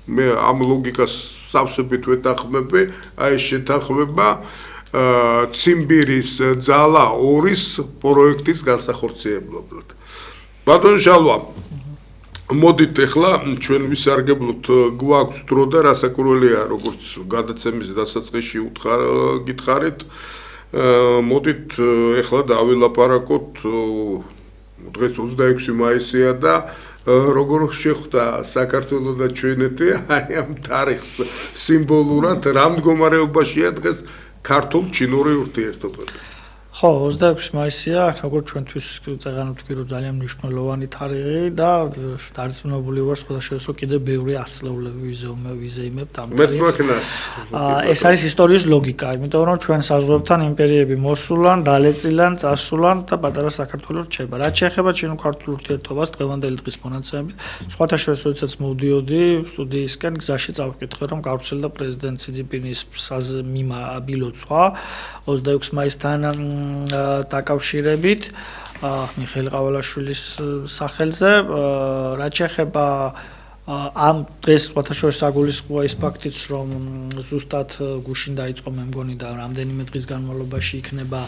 მე ამ ლოგიკას სავსებით ვეთანხმები აი ეს შეთანხმება ციმბირის ძალა 2-ის პროექტის განსახორციებლებლად. ბატონ ჟალვა, მოდით ახლა ჩვენ ვისარგებლოთ გვაქვს დრო და რასაკვირველია როგორც გადაცემის დასაწყისში გითხარით მოდით ახლა დავილაპარაკოთ დღეს 26 მაისია და როგორ შეხვდა საქართველო და ჩვენეთი აი ამ თარიღს სიმბოლურად რა მდგომარეობაშია დღეს ქართულ-ჩინური ურთიერთობები. ხო, 26 მაისია, როგორც ჩვენთვის წეღანებთ კი რომ ძალიან მნიშვნელოვანი თარიღი და დარწმუნებული ვარ სხვადასხვა კიდე ბევრი ასწლეულები ვიზეიმებთ ამ თარიღს. ეს არის ისტორიის ლოგიკა, იმიტომ რომ ჩვენ საზღვებთან იმპერიები მოსულან, დალეწილან, წასულან და პატარა საქართველო რჩება. რაც შეეხება ჩინო-ქართულ ურთიერთობას დღევანდელი დღის მონაცემებით, სხვადასხვა როდესაც მოვდიოდი სტუდიისკენ, გზაში წავკითხე რომ გავრცელდა პრეზიდენტ სი ძინპინის ბილოცვა 26 მაისთან დაკავშირებით მიხეილ ყავალაშვილის სახელზე რაც შეეხება ამ დღეს სხვადასხვა საგულისხმოა ის ფაქტიც რომ ზუსტად გუშინ დაიწყო მე მგონი და რამდენიმე დღის განმავლობაში იქნება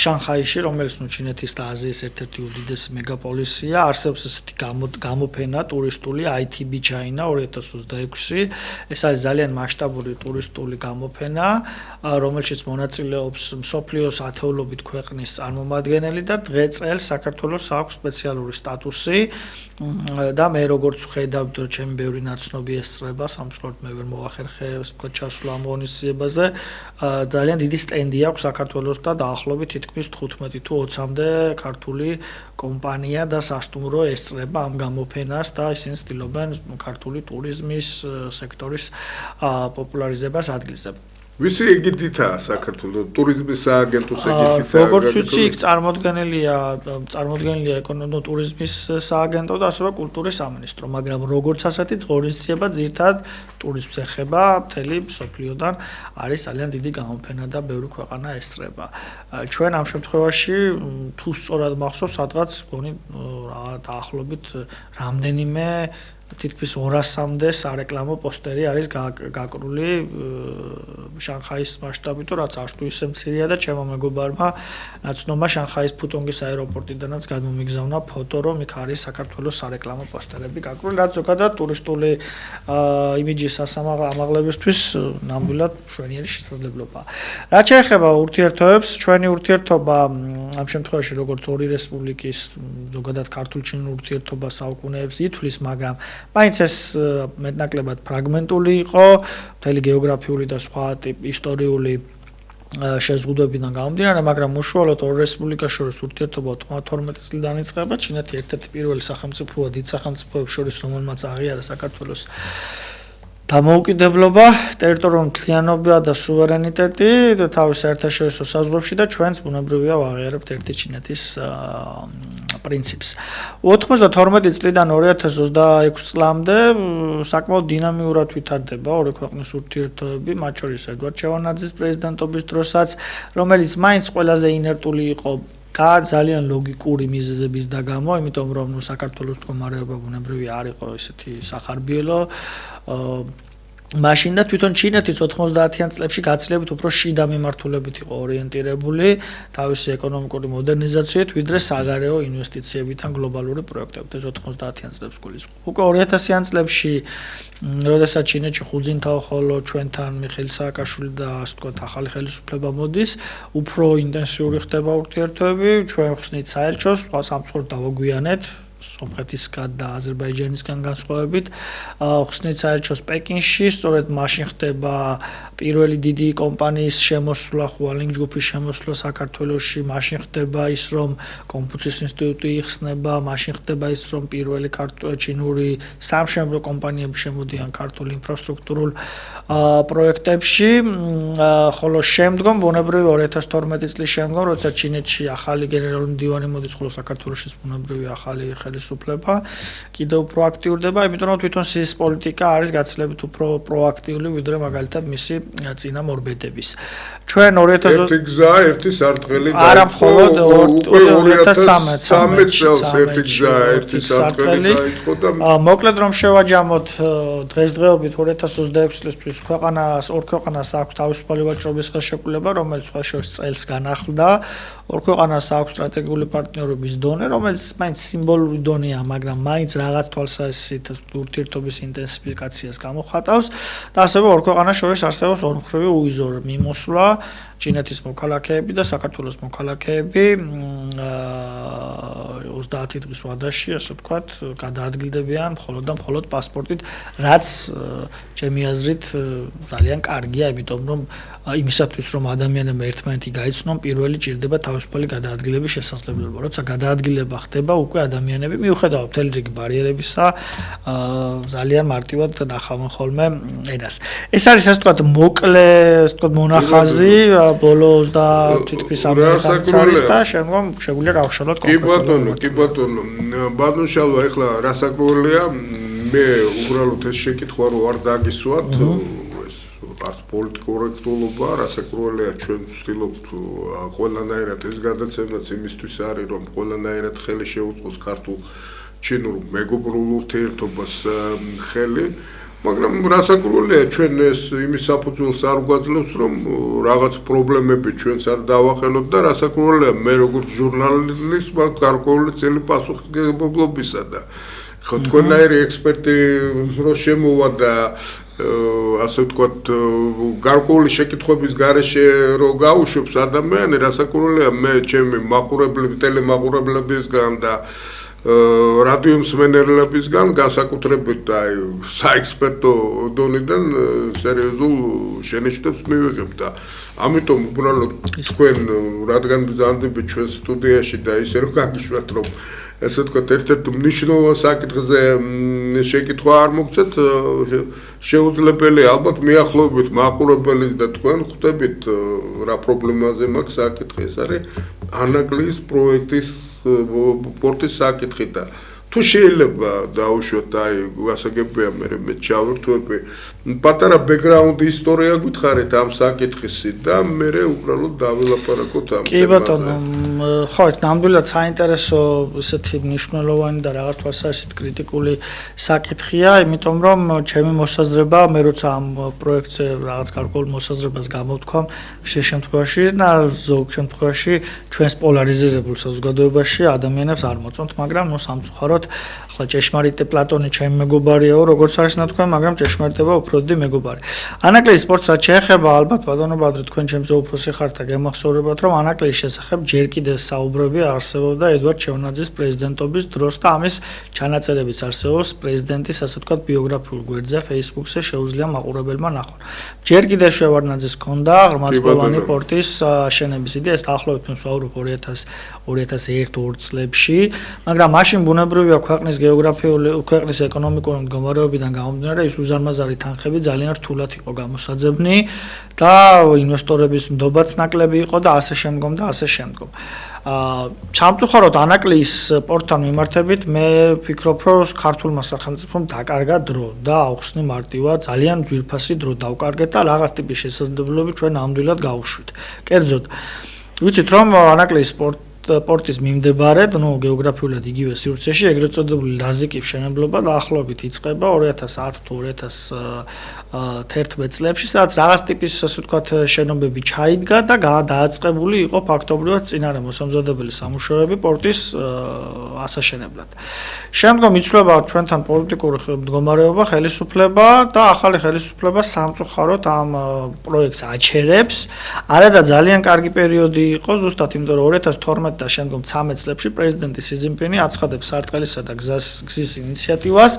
შანხაიში რომელიც ჩინეთის და აზიის ერთ-ერთი უდიდესი მეგაპოლისია არსებობს ესეთი გამოფენა ტურისტული ITB China 2026 ეს არის ძალიან მასშტაბური ტურისტული გამოფენა რომელშიც მონაწილეობს მსოფლიოს ათეულობით ქვეყნის წარმომადგენელი და დღეწელს საქართველოს აქვს სპეციალური სტატუსი და მე როგორც ხედავთ ჩემი ბევრი ნაცნობი ესწრება სამწუხაროდ მე ვერ მოვახერხე თქვა ჩასვლა ამ ღონისძიებაზე ძალიან დიდი სტენდი აქვს საქართველოს და დაახლოებით თითქმის 15 თუ 20-მდე ქართული კომპანია და სასტუმრო ესწრება ამ გამოფენას და ისინი ცდილობენ ქართული ტურიზმის სექტორის პოპულარიზებას ადგილზე. ვისი ეგიდითაა საქართველოს ტურიზმის სააგენტოს ეგიდითაა? როგორც ვიცი, იქ წარმოდგენილია ეკონომიკურ-ტურიზმის სააგენტო და ასევე კულტურის სამინისტრო, მაგრამ როგორც ასეთი ღონისძიება ძირითადად ტურიზმს ეხება, მთელი მსოფლიოდან არის ძალიან დიდი გამოფენა და ბევრი ქვეყანა ესწრება. ჩვენ ამ შემთხვევაში თუ სწორად მახსოვს, სადღაც მგონი დაახლოებით რამდენიმე თითქმის 200-მდე სარეკლამო პოსტერი არის გაკრული შანხაის მასშტაბით, რაც არც თუ ისე მცირეა და ჩემო მეგობარმა ნაცნობმა შანხაის ფუტონგის აეროპორტიდანაც გადმომიგზავნა ფოტო, რომ იქ არის საქართველოს სარეკლამო პოსტერები გაკრული, რაც ზოგადად ტურისტული იმიჯის ამაღლებისთვის ნამდვილად მშვენიერი შესაძლებლობაა. რაც შეეხება ურთიერთობებს, ჩვენი ურთიერთობა ამ შემთხვევაში როგორც ორი რესპუბლიკის ზოგადად ქართულ-ჩინურ ურთიერთობას საუკუნეებს ითვლის, მაგრამ მაინც ეს მეტნაკლებად ფრაგმენტული იყო, მთელი გეოგრაფიული და სხვა ისტორიული შეზღუდვებიდან გამომდინარე, მაგრამ უშუალოდ ორ რესპუბლიკას შორის ურთიერთობა 92 წლიდან იწყება, ჩინეთი ერთ-ერთი პირველი სახელმწიფოა დიდ სახელმწიფოებს შორის, რომელმაც აღიარა საქართველოს დამოუკიდებლობა, ტერიტორიული მთლიანობა და სუვერენიტეტი თავის საერთაშორისო საზღვრებში და ჩვენც ბუნებრივია ვაღიარებთ ერთი ჩინეთის პრინციპს. 92 წლიდან 2026 წლამდე საკმაოდ დინამიურად ვითარდება ორი ქვეყნის ურთიერთობები, მათ შორის ედვარდ შევარდნაძის პრეზიდენტობის დროსაც, რომელიც მაინც ყველაზე ინერტული იყო ძალიან ლოგიკური მიზეზების და გამო, იმიტომ რომ საქართველოს მდგომარეობა ბუნებრივია არ იყო ესეთი სახარბიელო მაშინ და თვითონ ჩინეთიც 90-იან წლებში გაცილებით უფრო შიდა მიმართულებით იყო ორიენტირებული თავისი ეკონომიკური მოდერნიზაციით, ვიდრე საგარეო ინვესტიციებით ან გლობალური პროექტებით. ეს 90-იან წლებს გულისხმობს. უკვე 2000-იან წლებში, როდესაც ჩინეთში ხუძინთაო ხოლო ჩვენთან მიხეილ სააკაშვილი და ასე ვთქვათ ახალი ხელისუფლება მოდის, უფრო ინტენსიური ხდება ურთიერთობები, ჩვენ ხსნით საელჩოს, სამწუხაროდ დავაგვიანეთ სომხეთისგან და აზერბაიჯანისგან განსხვავებით, ხსნით საელჩოს პეკინში, სწორედ მაშინ ხდება პირველი დიდი კომპანიის შემოსვლა, ხუალინგ ჯგუფის შემოსვლა საქართველოში, მაშინ ხდება ის, რომ კონფუცის ინსტიტუტი იხსნება, მაშინ ხდება ის, რომ პირველი ჩინური სამშენებლო კომპანიები შემოდიან ქართულ ინფრასტრუქტურულ პროექტებში, ხოლო შემდგომ ბუნებრივია 2012 წლის შემდგომ, როცა ჩინეთში ახალი გენერალური მდივანი მოდის, ხოლო საქართველოშიც ბუნებრივია ახალი ხელისუფლება კიდევ უფრო აქტიურდება, იმიტომ რომ თვითონ SIS პოლიტიკა არის გაცილებით უფრო პროაქტიული ვიდრე მაგალითად მისი წინამორბედების. ჩვენ 2000 ერთი გზა, ერთი სარტყელი არა მხოლოდ 2013 წელს ერთი გზა, ერთი სარტყელი დაიწყო და მოკლედ რომ შევაჯამოთ დღესდღეობით 2026 წლის ქვეყანას ორ ქვეყანას აქვს თავისუფალი ვაჭრობის ხელშეკრულება, რომელიც სხვა შორის წელს განახლდა. ორ ქვეყანას აქვს სტრატეგიული პარტნიორობის დონე, რომელიც მაინც სიმბოლური დონეა, მაგრამ მაინც რაღაც თვალსაზრისით ურთიერთობის ინტენსიფიკაციას გამოხატავს და ასევე ორ ქვეყანას შორის არსებობს ორმხრივი უიზო მიმოსვლა, ჩინეთის მოქალაქეები და საქართველოს მოქალაქეები 30 დღის ვადაში, ასე ვთქვათ, გადაადგილდებიან მხოლოდ და მხოლოდ პასპორტით, რაც ჩემი აზრით ძალიან კარგია, იმიტომ რომ იმისათვის რომ ადამიანებმა ერთმანეთი გაიცნონ, პირველი ჭირდება თავისუფალი გადაადგილების შესაძლებლობა. როცა გადაადგილება ხდება, უკვე ადამიანები მიუხედავად მთელი რიგი ბარიერებისა, ძალიან მარტივად ნახავენ ხოლმე ენას. ეს არის ასე ვთქვათ, მოკლე, ასე ვთქვათ, მონახაზი ბოლოს და თითქმის ამ ხალხის და შემდგომ შეგვიძლია გავშალოთ კონკრეტულად. კი ბატონო, ბატონ შალვა, ეხლა რასაკვირველია, მე უბრალოდ ეს შეკითხვა რო არ დაგისვათ, ეს არც პოლიტკორექტულობა, რასაკვირველია, ჩვენ ვცდილობთ ყველანაირად ეს გადაცემაც იმისთვის არის, რომ ყველანაირად ხელი შეუწყოს ქართულ ჩინურ მეგობრულ ურთიერთობას ხელი. მაგრამ რასაკვირველია, ჩვენ ეს იმის საფუძველს არ გვაძლევს, რომ რაღაც პრობლემები ჩვენც არ დავახელოთ და რასაკვირველია, მე როგორც ჟურნალისტ მაქვს გარკვეული წელი პასუხისმგებლობისა და ხო თქვენაირი ექსპერტი რო შემოვა და ასე ვთქვათ, გარკვეული შეკითხვების გარეშე რო გაუშვებს ადამიანი, რასაკვირველია, მე ჩემი მაყურებლები, ტელემაყურებლებისგან და რადიო მსმენელებისგან განსაკუთრებით აი საექსპერტო დონიდან სერიოზულ შენიშნებს მივიღებ და ამიტომ უბრალოდ თქვენ რადგან ბრძანდებით ჩვენ სტუდიაში და ისე რომ გაგიშვათ რომ ესე ვთქვათ ერთ-ერთ მნიშვნელოვან საკითხზე შეკითხვა არ მოგცეთ შეუძლებელი ალბათ მიახლოებით მაყურებელი და თქვენ ხვდებით რა პრობლემაზე მაქვს საკითხი ეს არის ანაკლიის პროექტის პორტის საკითხი და თუ შეიძლება დაუშვათ აი გასაგებია მე ჩავერთვები პატარა ბექგრაუნდი ისტორია გითხარით ამ საკითხისი და მე უბრალოდ დავილაპარაკოთ ამ თემაზე. კი ბატონო, ხო, ნამდვილად საინტერესო ესეთი მნიშვნელოვანი და რაღაც თვალსაზრისით კრიტიკული საკითხია, იმიტომ რომ ჩემი მოსაზრება, მე როცა ამ პროექტზე რაღაც გარკვეულ მოსაზრებას გამოვთქვამ, შემთხვევაში და ზოგ შემთხვევაში ჩვენს პოლარიზირებულ საზოგადოებაში ადამიანებს არ მოწონთ, მაგრამ ნუ სამწუხაროდ ახლა ჭეშმარიტი პლატონი ჩემი მეგობარიაო, როგორც არის ნათქვამი, მაგრამ ჭეშმარიტება უფრო დიდი მეგობარი. ანაკლიის სპორტს რაც შეეხება, ალბათ ბატონო ბადრი, თქვენ ჩემზე უფროსი ხართ და გემახსოვრებათ, რომ ანაკლიის შესახებ ჯერ კიდევ საუბრები არსებობდა ედვარდ შევარდნაძის პრეზიდენტობის დროს და ამის ჩანაწერებიც არსებობს პრეზიდენტის, ასე ვთქვათ, ბიოგრაფიულ გვერდზე Facebook-ზე შეუძლია მაყურებელმა ნახონ. ჯერ კიდევ შევარდნაძის ჰქონდა ღრმაწვდოვანი პორტის აშენების იდეა, ეს დაახლოებით ვსაუბრობ 2001-2 წლებში, მაგრამ მაშინ ბუნებრივია ქვეყნის გეოგრაფიული, ქვეყნის ეკონომიკური მდგომარეობიდან გამომდინარე, ის უზარმაზარი თანხები ძალიან რთულად იყო გამოსაძებნი და ინვესტორების ნდობაც ნაკლები იყო და ასე შემდგომ და ასე შემდგომ. სამწუხაროდ ანაკლიის პორტთან მიმართებით მე ვფიქრობ, რომ ქართულმა სახელმწიფომ დაკარგა დრო და აუხსნი მარტივად ძალიან ძვირფასი დრო დავკარგეთ და რაღაც ტიპის შესაძლებლობები ჩვენ ნამდვილად გავუშვით. კერძოდ, ვიცით რომ ანაკლიის პორტის მიმდებარედ, გეოგრაფიულად იგივე სივრცეში, ეგრეთ წოდებული ლაზიკის მშენებლობა დაახლოებით იწყება 2010 თუ 2011 წლებში, სადაც რაღაც ტიპის, ასე ვთქვათ, შენობები ჩაიდგა და დააწყებული იყო ფაქტობრივად წინარე მოსამზადებელი სამუშაოები პორტის ასაშენებლად. შემდგომ იცვლება ჩვენთან პოლიტიკური მდგომარეობა, ხელისუფლება და ახალი ხელისუფლება სამწუხაროდ ამ პროექტს აჩერებს. არა და ძალიან კარგი პერიოდი იყო, ზუსტად იმიტომ რომ 2012 და შემდგომ 13 წლებში პრეზიდენტი სი ძინპინი აცხადებს სარტყელისა და გზის ინიციატივას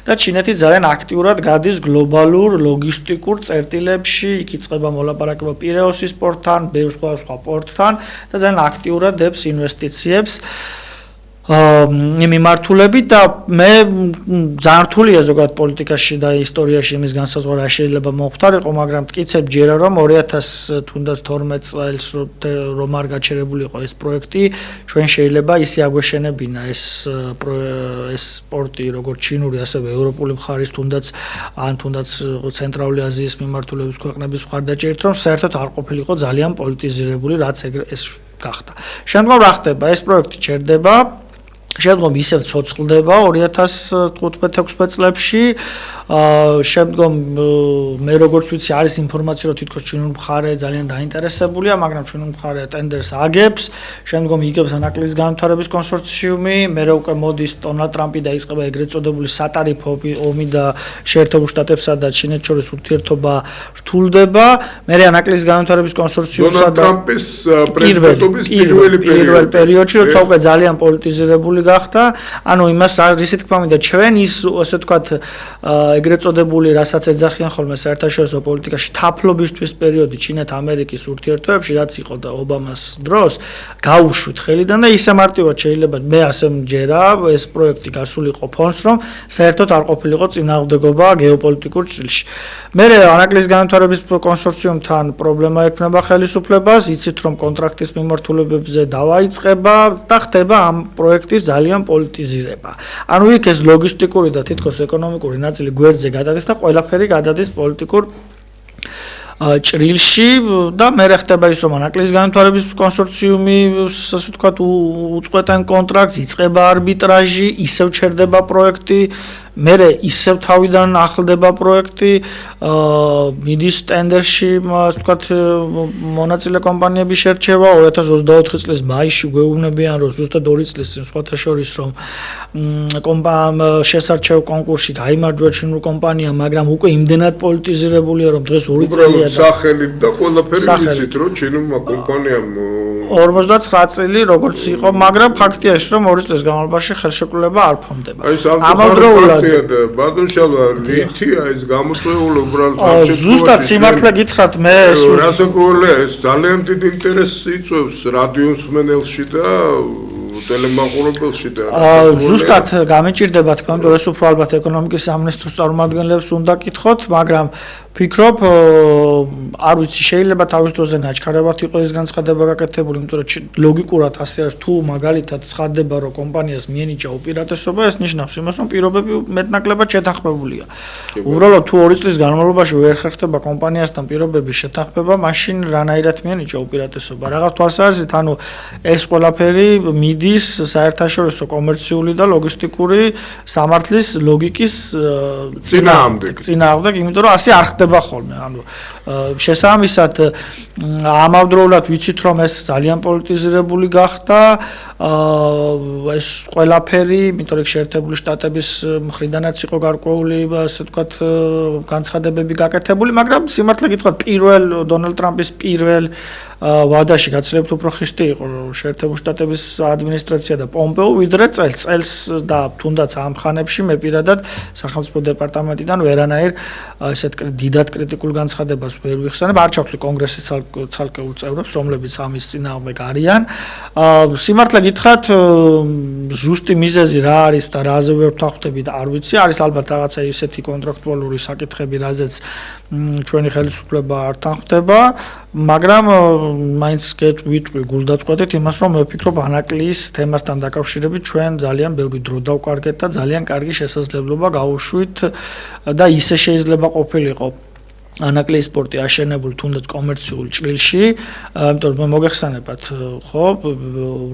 და ჩინეთი ძალიან აქტიურად გადის გლობალურ ლოგისტიკურ წერტილებში, იქ იწყება მოლაპარაკება პირეოსის პორტთან, ბევრ სხვა პორტთან და ძალიან აქტიურად დებს ინვესტიციებს. მიმართულებით და მე ძალიან რთულია ზოგადად პოლიტიკაში და ისტორიაში იმის განსაზღვრა რა შეიძლება მოხდარიყო, მაგრამ მტკიცებ ჯერა რომ 2012 წელს რომ არ გაჩერებულიყო ეს პროექტი, ჩვენ შეიძლება ისე აგვეშენებინა ეს სპორტი როგორც ჩინური, ასევე ევროპული მხარის თუნდაც ცენტრალური აზიის მიმართულების ქვეყნების მხარდაჭერით, რომ საერთოდ არ ყოფილიყო ძალიან პოლიტიზირებული, რაც ეს გახდა. შემდგომ რა ხდება? ეს პროექტი ჩერდება. შემდგომ ისევ ცოცხლდება 2015-16 წლებში. შემდგომ მე როგორც ვიცი არის ინფორმაცია რომ თითქოს ჩინური მხარე ძალიან დაინტერესებულია, მაგრამ ჩინური მხარე ტენდერს აგებს, შემდგომ იგებს ანაკლიის განვითარების კონსორციუმი, მერე უკვე მოდის დონალდ ტრამპი და იწყება ეგრეთ წოდებული სატარიფო ომი და შეერთებულ შტატებსა და ჩინეთს შორის ურთიერთობა რთულდება. მერე ანაკლიის განვითარების კონსორციუმსა და ტრამპის პრეზიდენტობის პირველ პერიოდში როცა უკვე ძალიან პოლიტიზირებული გახდა, ანუ იმას რისი თქმა მინდა ჩვენ ის ასე ვთქვათ ეგრეთ წოდებული, რასაც ეძახიან ხოლმე საერთაშორისო პოლიტიკაში თაფლობისთვის პერიოდი ჩინეთ-ამერიკის ურთიერთობებში, რაც იყო და ობამას დროს, გაუშვით ხელიდან და ისე მარტივად შეიძლება მე ასე მჯერა ეს პროექტი გასულიყო ფონს, რომ საერთოდ არ ყოფილიყო წინააღმდეგობა გეოპოლიტიკურ ჭრილში. მერე ანაკლიის განვითარების კონსორციუმთან პრობლემა ექმნება ხელისუფლებას, იცით რომ კონტრაქტის მიმართულებებზე დავაიწყება და ხდება ამ პროექტის ძალიან პოლიტიზირება. ანუ იქ ეს ლოგისტიკური და თითქოს ეკონომიკური ნაწილი გვერდზე გადადის და ყველაფერი გადადის პოლიტიკურ ჭრილში და მე ხდება ის რომ ანაკლიის განვითარების კონსორციუმი ასე ვთქვათ უწყვეტენ კონტრაქტს, იწყება არბიტრაჟი, ისევ ჩერდება პროექტი, მერე ისევ თავიდან ახლდება პროექტი, მიდის ტენდერში, ასე ვთქვათ, მონაწილე კომპანიების შერჩევა 2024 წლის მაისში გვეუბნებიან, რომ ზუსტად 2 წლის წინ სხვათა შორის რომ შესარჩევ კონკურსში გაიმარჯვა ჩინურ კომპანიამ, მაგრამ უკვე იმდენად პოლიტიზირებულია, რომ დღეს 2 წელია და სახელით და ყველაფერი ვიცით, რომ ჩინურმა კომპანიამ 59 წელი როგორც იყო, მაგრამ ფაქტია ის, რომ 2 წლის განმავლობაში ხელშეკრულება არ ფორმდება. ამავდროულად ბატონშალვა რითია ეს გამოწვეული უბრალოდ ზუსტად სიმართლე გითხრათ მე ეს რასაკვირველია ეს ძალიან დიდი ინტერესი იწვევს რადიოს მსმენელში და ტელემაყურებელში და ზუსტად გამიჭირდება თქმა უნდა ეს უფრო ალბათ ეკონომიკის სამინისტროს წარმომადგენლებს უნდა კითხოთ, მაგრამ ვფიქრობ არ ვიცი შეიძლება თავის დროზე ნაჩქარებად იყო ეს განცხადება გაკეთებული, იმიტომ რომ ლოგიკურად ასე არის თუ მაგალითად ცხადდება რომ კომპანიას მიენიჭა უპირატესობა, ეს ნიშნავს იმას რომ პირობები მეტნაკლებად შეთანხმებულია. უბრალოდ თუ 2 წლის განმავლობაში ვერ ხერხდება კომპანიასთან პირობების შეთანხმება, მაშინ რანაირად მიენიჭა უპირატესობა. რაღაც თვალსაზრისით, ანუ ეს ყველაფერი მიდის საერთაშორისო კომერციული და ლოგისტიკური სამართლის ლოგიკის წინააღმდეგ, იმიტომ რომ ასე არ ხდება ხოლმე. ანუ შესაბამისად ამავდროულად ვიცით რომ ეს ძალიან პოლიტიზირებული გახდა, ეს ყველაფერი, იმიტომ რომ შეერთებული შტატების მხრიდანაც იყო გარკვეული, ასე ვთქვათ, განცხადებები გაკეთებული, მაგრამ სიმართლე გითხრათ, დონალდ ტრამპის პირველ ვადაში გაცილებით უფრო ხისტი იყო შეერთებული შტატების ადმინისტრაცია და პომპეო, ვიდრე წელს და თუნდაც ამ ხანებში მე პირადად სახელმწიფო დეპარტამენტიდან ვერანაირ ესეთ დიდად კრიტიკულ განცხადებას ვერ ვიხსენებ, არ ჩავთვლი კონგრესის ცალკეულ წევრებს, რომლებიც ამის წინააღმდეგ არიან. სიმართლე გითხრათ, ზუსტი მიზეზი რა არის და რაზე ვერ ვთანხმდებით, არ ვიცი, არის ალბათ რაღაცა ისეთი კონტრაქტუალური საკითხები, რაზეც ჩვენი ხელისუფლება არ თანხმდება, მაგრამ მაინც ვიტყვი გულდაწყვეტით იმას, რომ მე ვფიქრობ ანაკლიის თემასთან დაკავშირებით ჩვენ ძალიან ბევრი დრო დავკარგეთ და ძალიან კარგი შესაძლებლობა გავუშვით და ისე შეიძლება ყოფილიყო ანაკლიის სპორტი აშენებული თუნდაც კომერციულ ჭრილში, იმიტომ რომ მოგეხსენებათ, ხო,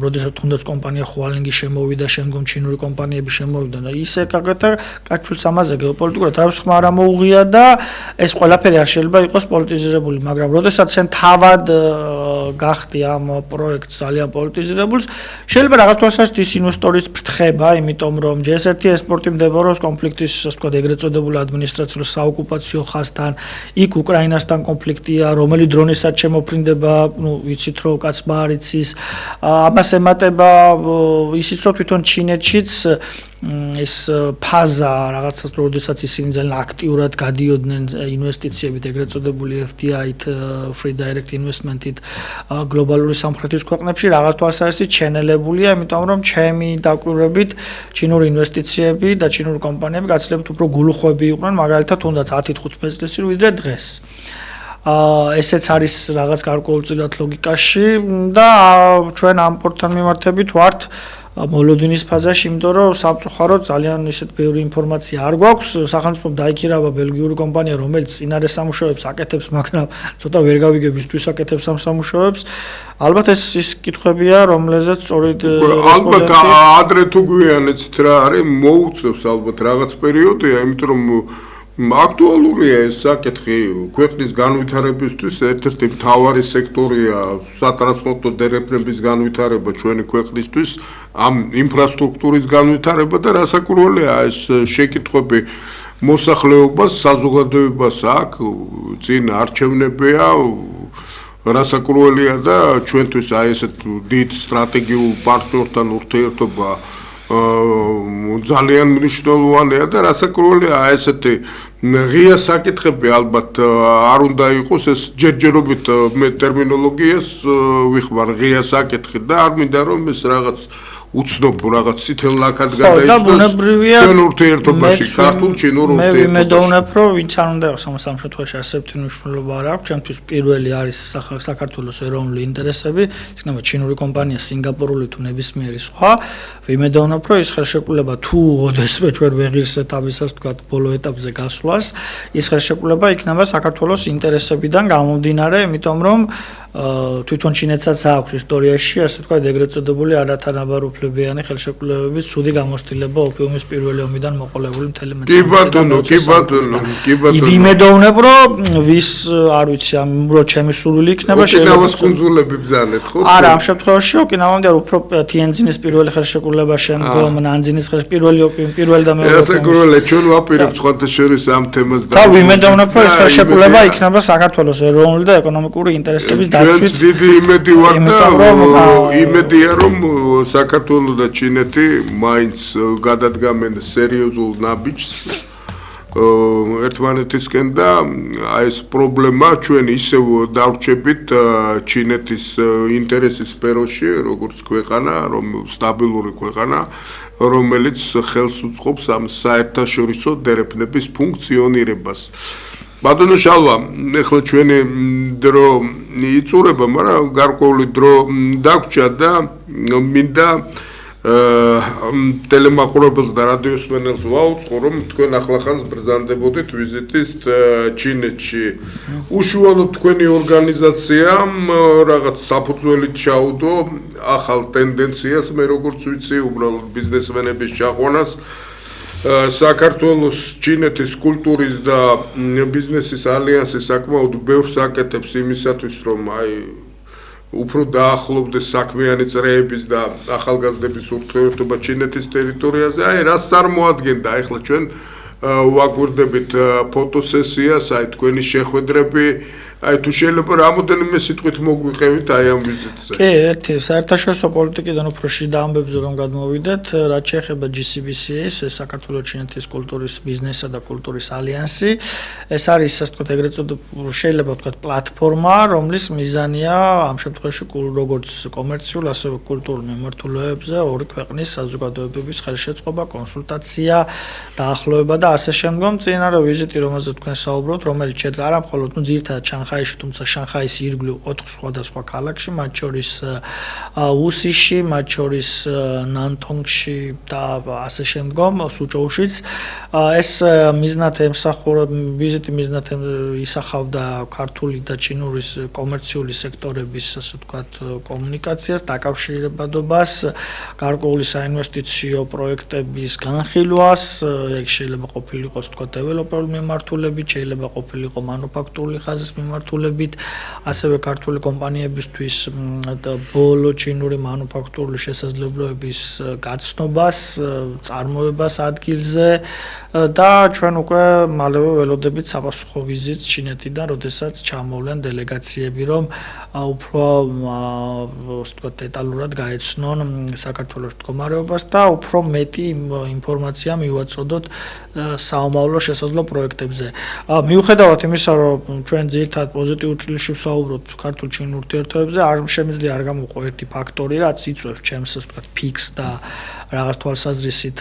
როდესაც თუნდაც კომპანია Hualing-ი შემოვიდა, შემდგომ ჩინური კომპანიები შემოვიდა და ისე გაკეთა კაჩულს ამაზე გეოპოლიტიკურად არის ხმა არ მოუღია და ეს ყველაფერი არ შეიძლება იყოს პოლიტიზირებული, მაგრამ როდესაც შენ თავად გახდი ამ პროექტს ძალიან პოლიტიზირებულს, შეიძლება რაღაც თვალსაზრისით ის ინვესტორის ფრთხება, იმიტომ რომ ჯერ-ერთი ეს სპორტი მდებარეობს კონფლიქტის, ასე ვთქვათ, ეგრეთ წოდებული ადმინისტრაციულ საოკუპაციო ხაზთან. იქ უკრაინასთან კონფლიქტია, რომელი დრონისაც შემოფრინდება, ვიცით რომ კაცმა არ იცის. ამას ემატება ისიც რომ თვითონ ჩინეთშიც ეს ფაზა რაღაცას როდესაც ისინი ძალიან აქტიურად გადიოდნენ ინვესტიციებით, ეგრეთ წოდებული FDI-ით, Free Direct Investment-ით გლობალური სამხრეთის ქვეყნებში რაღაც თვალსაზრისით შენელებულია, იმიტომ რომ ჩემი დაკვირვებით ჩინური ინვესტიციები და ჩინური კომპანიები გაცილებით უფრო გულუხვები იყვნენ, მაგალითად თუნდაც 10-15 წლის წინ ვიდრე დღეს. ესეც არის რაღაც გარკვეულწილად ლოგიკაში და ჩვენ ამ პორტალთან მიმართებით ვართ მოლოდინის ფაზაში, იმიტომ რომ სამწუხაროდ ძალიან ისეთ ბევრი ინფორმაცია არ გვაქვს. სახელმწიფომ დაიქირავა ბელგიური კომპანია, რომელიც წინარე სამუშაოებს აკეთებს, მაგრამ ცოტა ვერ გავიგებ ისთვის აკეთებს ამ სამუშაოებს. ალბათ ეს ის კითხვებია, რომელზეც სწორედ ალბათ ადრე თუ გვიანეცით რა არის, მოუწევს ალბათ რაღაც პერიოდია, იმიტომ რომ აქტუალურია ეს საკითხი ქვეყნის განვითარებისთვის ერთ-ერთი მთავარი სექტორია სატრანსპორტო დერეფნების განვითარება ჩვენი ქვეყნისთვის ამ ინფრასტრუქტურის განვითარება და რასაკვირველია ეს შეკითხვები მოსახლეობას საზოგადოებას აქვს წინ არჩევნებია რასაკვირველია და ჩვენთვის აი ესეთ დიდ სტრატეგიულ პარტნიორთან ურთიერთობა ძალიან მნიშვნელოვანია და რასაკვირველია ესეთი ღია საკითხები ალბათ არ უნდა იყოს ეს ჯერჯერობით მე ტერმინოლოგიას ვიხმარ ღია საკითხი და არ მინდა რომ ეს რაღაც უცნობ რაღაც ცითელ ლაქად გადაიცნოს ჩვენ ურთიერთობაში ქართულ ჩინურ ურთიერთობაში მე მედოვნებ რომ ვინც არ უნდა იყოს ამ სამშობლოში ასეთი მნიშვნელობა არ აქვს ჩემთვის პირველი არის საქართველოს ეროვნული ინტერესები იქნება ჩინური კომპანია სინგაპურული თუ ნებისმიერი სხვა ვიმედოვნებ რომ ის ხელშეკრულება თუ ოდესმე ჩვენ ვეღირსეთ ამისას თქვა ბოლო ეტაპზე გასვლას ის ხელშეკრულება იქნება საქართველოს ინტერესებიდან გამომდინარე იმიტომ რომ თვითონ ჩინეთსაც აქვს ისტორიაში ასე თქვა ეგრეთ წოდებული არათანაბარუფლებიანი ხელშეკრულებების სუდი გამოცდილება ოპიუმის პირველი ომიდან მოყოლებული მთელი კი ბატონო ვიმედოვნებ რომ ვის არ ვიცი ამ რო ჩემი სურვილი იქნება შეიძლება კუნძულები ბრძანეთ ხო არა ამ შემთხვევაში ოკინავამდე უფრო თიენძინის პირველი ხელშეკრულება შემდგომ ნანძინის პირველი ოპიუმი პირველი და მეორე ოპიუმი ჩვენ ვაპირებთ სხვათა შორის ამ თემას და ვიმედოვნებ რომ ეს ხელშეკრულება იქნება საქართველოს ეროვნული და ეკონომიკური ინტერესების ჩვენც დიდი იმედი ვარ და იმედია რომ საქართველოს და ჩინეთი მაინც გადადგამენ სერიოზულ ნაბიჯს ერთმანეთისკენ და აი ეს პრობლემა ჩვენ ისევ დავრჩებით ჩინეთის ინტერესის სფეროში როგორც ქვეყანა რომ სტაბილური ქვეყანა რომელიც ხელს უწყობს ამ საერთაშორისო დერეფნების ფუნქციონირებას ბატონო შალვა, ეხლა ჩვენი დრო იწურება, მაგრამ გარკვეული დრო დაგვრჩა და მინდა ტელემაყურებელს და რადიოსმენელს ვაუწყო, რომ თქვენ ახლახანს ბრძანდებოდით ვიზიტით ჩინეთში. უშუალოდ თქვენი ორგანიზაციამ რაღაც საფუძველით ჩაუდო ახალ ტენდენციას, მე როგორც ვიცი, უბრალოდ ბიზნესმენების ჩაყვანას საქართველოს ჩინეთის კულტურის და ბიზნესის ალიანსი საკმაოდ ბევრს აკეთებს იმისათვის რომ აი უფრო დაახლოვდეს საქმიანი წრეების და ახალგაზრდების ურთიერთობა ჩინეთის ტერიტორიაზე აი რას წარმოადგენდა ეხლა ჩვენ ვაგვირდებით ფოტოსესიას აი თქვენი შეხვედრები აი თუ შეიძლება რამოდენიმე სიტყვით მოგვიყევით აი ამ ვიზიტზე. კი, ერთი საერთაშორისო პოლიტიკიდან უფრო შიდა ამბებზე რომ გადმოვიდეთ, რაც შეეხება GCBCA-ს, საქართველოს ჩინეთის კულტურის ბიზნესსა და კულტურის ალიანსი. ეს არის ასე ვთქვათ, ეგრეთ წოდებული შეიძლება ვთქვათ პლატფორმა, რომლის მიზანია ამ შემთხვევაში როგორც კომერციულ, ასევე კულტურულ მიმართულებებზე ორი ქვეყნის საზოგადოებების ხელშეწყობა, კონსულტაცია, დაახლოება და ასე შემდგომ. წინარე ვიზიტი, რომელზეც თქვენ საუბრობთ, რომელიც შედგა არა მხოლოდ ძირითადად შანხაიში, თუმცა შანხაის ირგვლივ 4 სხვადასხვა ქალაქში, მათ შორის უსიში, მათ შორის ნანტონგში და ასე შემდგომ, სუჭოუშიც. ეს მიზნად ემსახურა, ვიზიტი მიზნად ისახავდა ქართული და ჩინურის კომერციული სექტორების, ასე ვთქვათ, კომუნიკაციას, დაკავშირებადობას, გარკვეული საინვესტიციო პროექტების განხილვას, ეგ შეიძლება ყოფილიყოს, ვთქვათ, დეველოპერული მიმართულებით, შეიძლება ყოფილიყო მანუფაქტურული ხაზის მიმართულებით მიმართულებით, ასევე ქართული კომპანიებისთვის ბოლო ჩინური მანუფაქტურული შესაძლებლობების გაცნობას, წარმოებას ადგილზე და ჩვენ უკვე მალევე ველოდებით საპასუხო ვიზიტს ჩინეთიდან, როდესაც ჩამოვლენ დელეგაციები, რომ უფრო დეტალურად გაეცნონ საქართველოს მდგომარეობას და უფრო მეტი ინფორმაცია მივაწოდოთ საომავლო შესაძლო პროექტებზე. მიუხედავად იმისა, რომ ჩვენ ძირითადად პოზიტიურ ჭრილში ვსაუბრობთ ქართულ-ჩინურ ურთიერთობებზე, არ შემიძლია არ გამოვყო ერთი ფაქტორი, რაც იწვევს ჩემს ფიქს და რაღაც თვალსაზრისით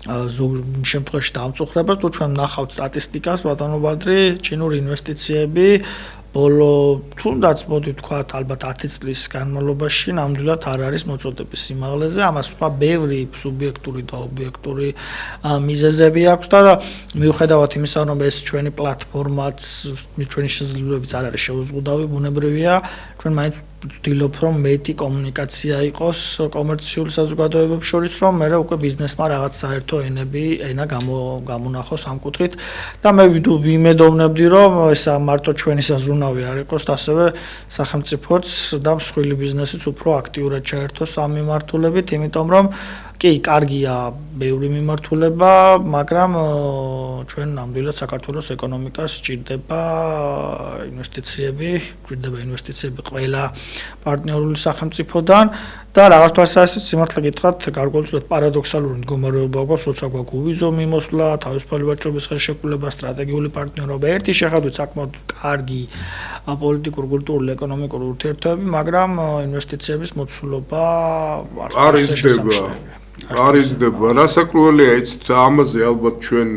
ზოგ შემთხვევაში დამწუხრებას, თუ ჩვენ ვნახავთ სტატისტიკას, ბატონო ბადრი, ჩინური ინვესტიციები ბოლო თუნდაც მოდი ვთქვათ, ალბათ 10 წლის განმავლობაში ნამდვილად არ არის მოწოდების სიმაღლეზე, ამას სხვა ბევრი სუბიექტური და ობიექტური მიზეზები აქვს და მიუხედავად იმისა, რომ ეს ჩვენი პლატფორმაც, ჩვენი შესაძლებლობებიც არ არის შეუზღუდავი, ბუნებრივია, ჩვენ მაინც ვცდილობთ, რომ მეტი კომუნიკაცია იყოს კომერციულ საზოგადოებებს შორის, რომ მე უკვე ბიზნესმა რაღაც საერთო ენა გამონახოს ამ კუთხით და მე ვიმედოვნებდი, რომ ეს მარტო ჩვენი საზრუნავი არ იყოს, ასევე სახელმწიფოც და მსხვილი ბიზნესიც უფრო აქტიურად ჩაერთოს ამ მიმართულებით, იმიტომ რომ კი, კარგია ბევრი მიმართულება, მაგრამ ჩვენ ნამდვილად საქართველოს ეკონომიკას სჭირდება ინვესტიციები ყველა პარტნიორული სახელმწიფოდან და რაღაც თვალსაზრისით სიმართლე გითხრათ, გარკვეულწილად პარადოქსალური მდგომარეობა გვაქვს, როცა გვაქვს უვიზო მიმოსვლა, თავისუფალი ვაჭრობის ხელშეკრულება, სტრატეგიული პარტნიორობა, ერთი შეხედვით საკმაოდ კარგი პოლიტიკურ, კულტურული, ეკონომიკური ურთიერთობები, მაგრამ ინვესტიციების მოცულობა არ იზრდება. რასაკვირველია, იცით, ამაზე ალბათ ჩვენ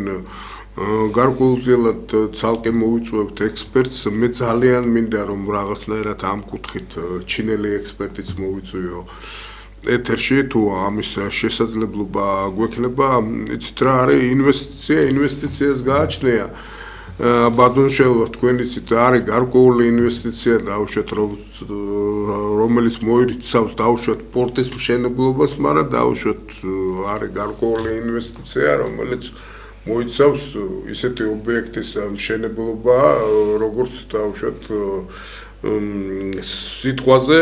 გარკვეულწილად ცალკე მოვიწვევთ ექსპერტს, მე ძალიან მინდა რომ რაღაცნაირად ამ კუთხით ჩინელი ექსპერტიც მოვიწვიო ეთერში, თუ ამის შესაძლებლობა გვექნება, იცით რა არის ინვესტიციას გააჩნია. ბატონშელა თქვენ იცით, არის გარკვეული ინვესტიცია დაუშვათ, რომელიც მოიცავს დაუშვათ პორტის მშენებლობას, მაგრამ დაუშვათ არის გარკვეული ინვესტიცია, რომელიც მოიცავს ისეთი ობიექტის მშენებლობა, როგორც დაუშვათ სიტყვაზე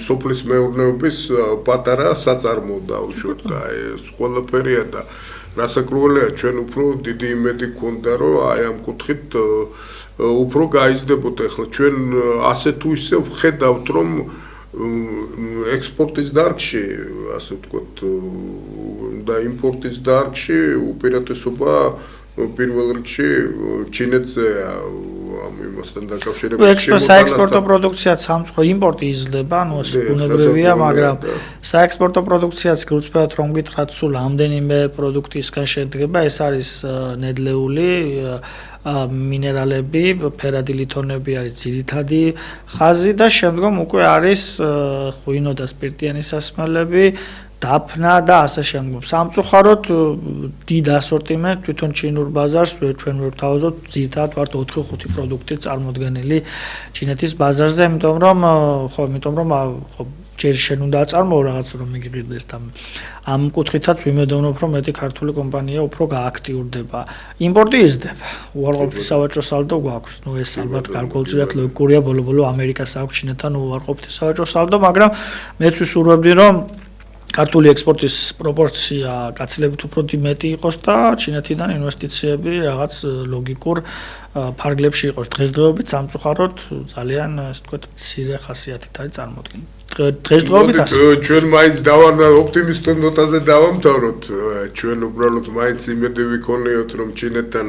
სოფლის მეურნეობის პატარა საწარმო დაუშვათ და ეს ყველაფერია და რასაკვირველია, ჩვენ უფრო დიდი იმედი გქონდა, რომ აი ამ კუთხით უფრო გაიზრდებოდა. ახლა ჩვენ ასე თუ ისე ვხედავთ, რომ ექსპორტის დარგში, ასე ვთქვათ, და იმპორტის დარგში უპირატესობა პირველ რიგში ჩინეთზეა. ამ იმასთან დაკავშირებით საექსპორტო პროდუქციაც სამწუხო იმპორტი იზრდება, ანუ ეს ბუნებრივია, მაგრამ საექსპორტო პროდუქციაც გულწრფელად რომ გითხრათ, სულ ამდენიმე პროდუქტისგან შედგება, ეს არის ნედლეული მინერალები, ფერადი ლითონები არის ძირითადი ხაზი და შემდგომ უკვე არის ღვინო და სპირტიანი სასმელები, დაფნა და ასე შემდგომ. სამწუხაროდ დიდ ასორტიმენტს თვითონ ჩინურ ბაზარს ჩვენ ვერ ვთავაზობთ, ძირითადად ვართ 4-5 პროდუქტი წარმოდგენილი ჩინეთის ბაზარზე, იმიტომ რომ ჯერ შენ უნდა აწარმოო რაღაც რომ მიგიღიდეს და ამ კუთხითაც ვიმედოვნებ რომ მეტი ქართული კომპანია უფრო გააქტიურდება. იმპორტი იზრდება. უარყოფითი სავაჭრო სალდო გვაქვს. ეს ალბათ გარკვეულწილად ლოგიკურია, ბოლო-ბოლო ამერიკას აქვს ჩინეთთან უარყოფითი სავაჭრო სალდო, მაგრამ მეც ვისურვებდი რომ ქართული ექსპორტის პროპორცია გაცილებით უფრო მეტი იყოს და ჩინეთიდან ინვესტიციები რაღაც ლოგიკურ ფარგლებში იყოს. დღესდღეობით სამწუხაროდ ძალიან, ასე ვთქვათ, მცირე ხასიათით არის წარმოდგენილი. დღესდღეობით ასე. ჩვენ მაინც ოპტიმისტურ ნოტაზე დავამთავროთ. ჩვენ უბრალოდ მაინც იმედი ვიქონიოთ, რომ ჩინეთთან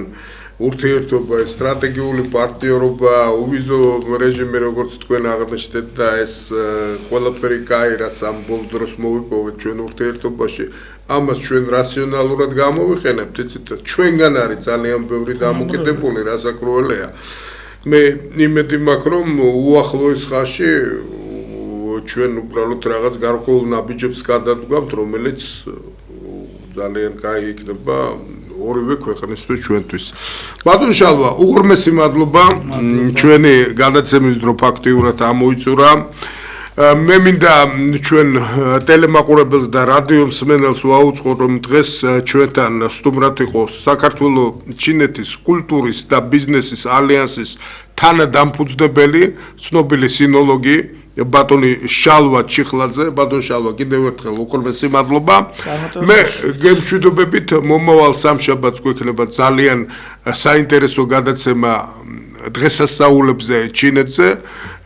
ურთიერთობა, სტრატეგიული პარტნიორობა, უვიზო რეჟიმი, როგორც თქვენ აღნიშნეთ და ეს ყველაფერი კაი, რაც ამ ბოლო დროს მოვიპოვეთ ჩვენ ურთიერთობაში, ამას ჩვენ რაციონალურად გამოვიყენებთ, იცით, ჩვენგან არის ძალიან ბევრი დამოკიდებული, რასაკვირველია. მე იმედი მაქვს, რომ უახლოეს ხანში ჩვენ უბრალოდ რაღაც გარკვეულ ნაბიჯებს გადავდგამთ, რომელიც ძალიან კაი იქნება ორივე ქვეყნისთვის ჩვენთვის. ბატონ შალვა, უღრმესი მადლობა, ჩვენი გადაცემის დრო ფაქტიურად ამოიწურა. მე მინდა ჩვენ ტელემაყურებელს და რადიო მსმენელს ვაუწყო, რომ დღეს ჩვენთან სტუმრად იყო საქართველოს-ჩინეთის კულტურის და ბიზნესის ალიანსის თანადამფუძნებელი, ცნობილი სინოლოგი ბატონი შალვა ჩიხლაძე, ბატონ შალვა, კიდევ ერთხელ უყურებელს მადლობა. მე გემშვიდობებით მომავალ სამშაბათს გვექნება ძალიან საინტერესო გადაცემა დღესასწაულებზე ჩინეთზე,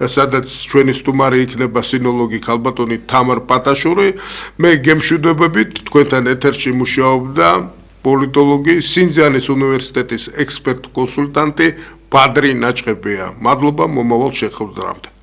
სადაც ჩვენი სტუმარი იქნება სინოლოგი ქალბატონი თამარ პატაშური. მე გემშვიდობებით თქვენთან ეთერში მუშაობდა პოლიტოლოგი, სინძიანის უნივერსიტეტის ექსპერტ-კონსულტანტი ბადრი ნაჭყებია. მადლობა მომავალ შეხვედრამდე.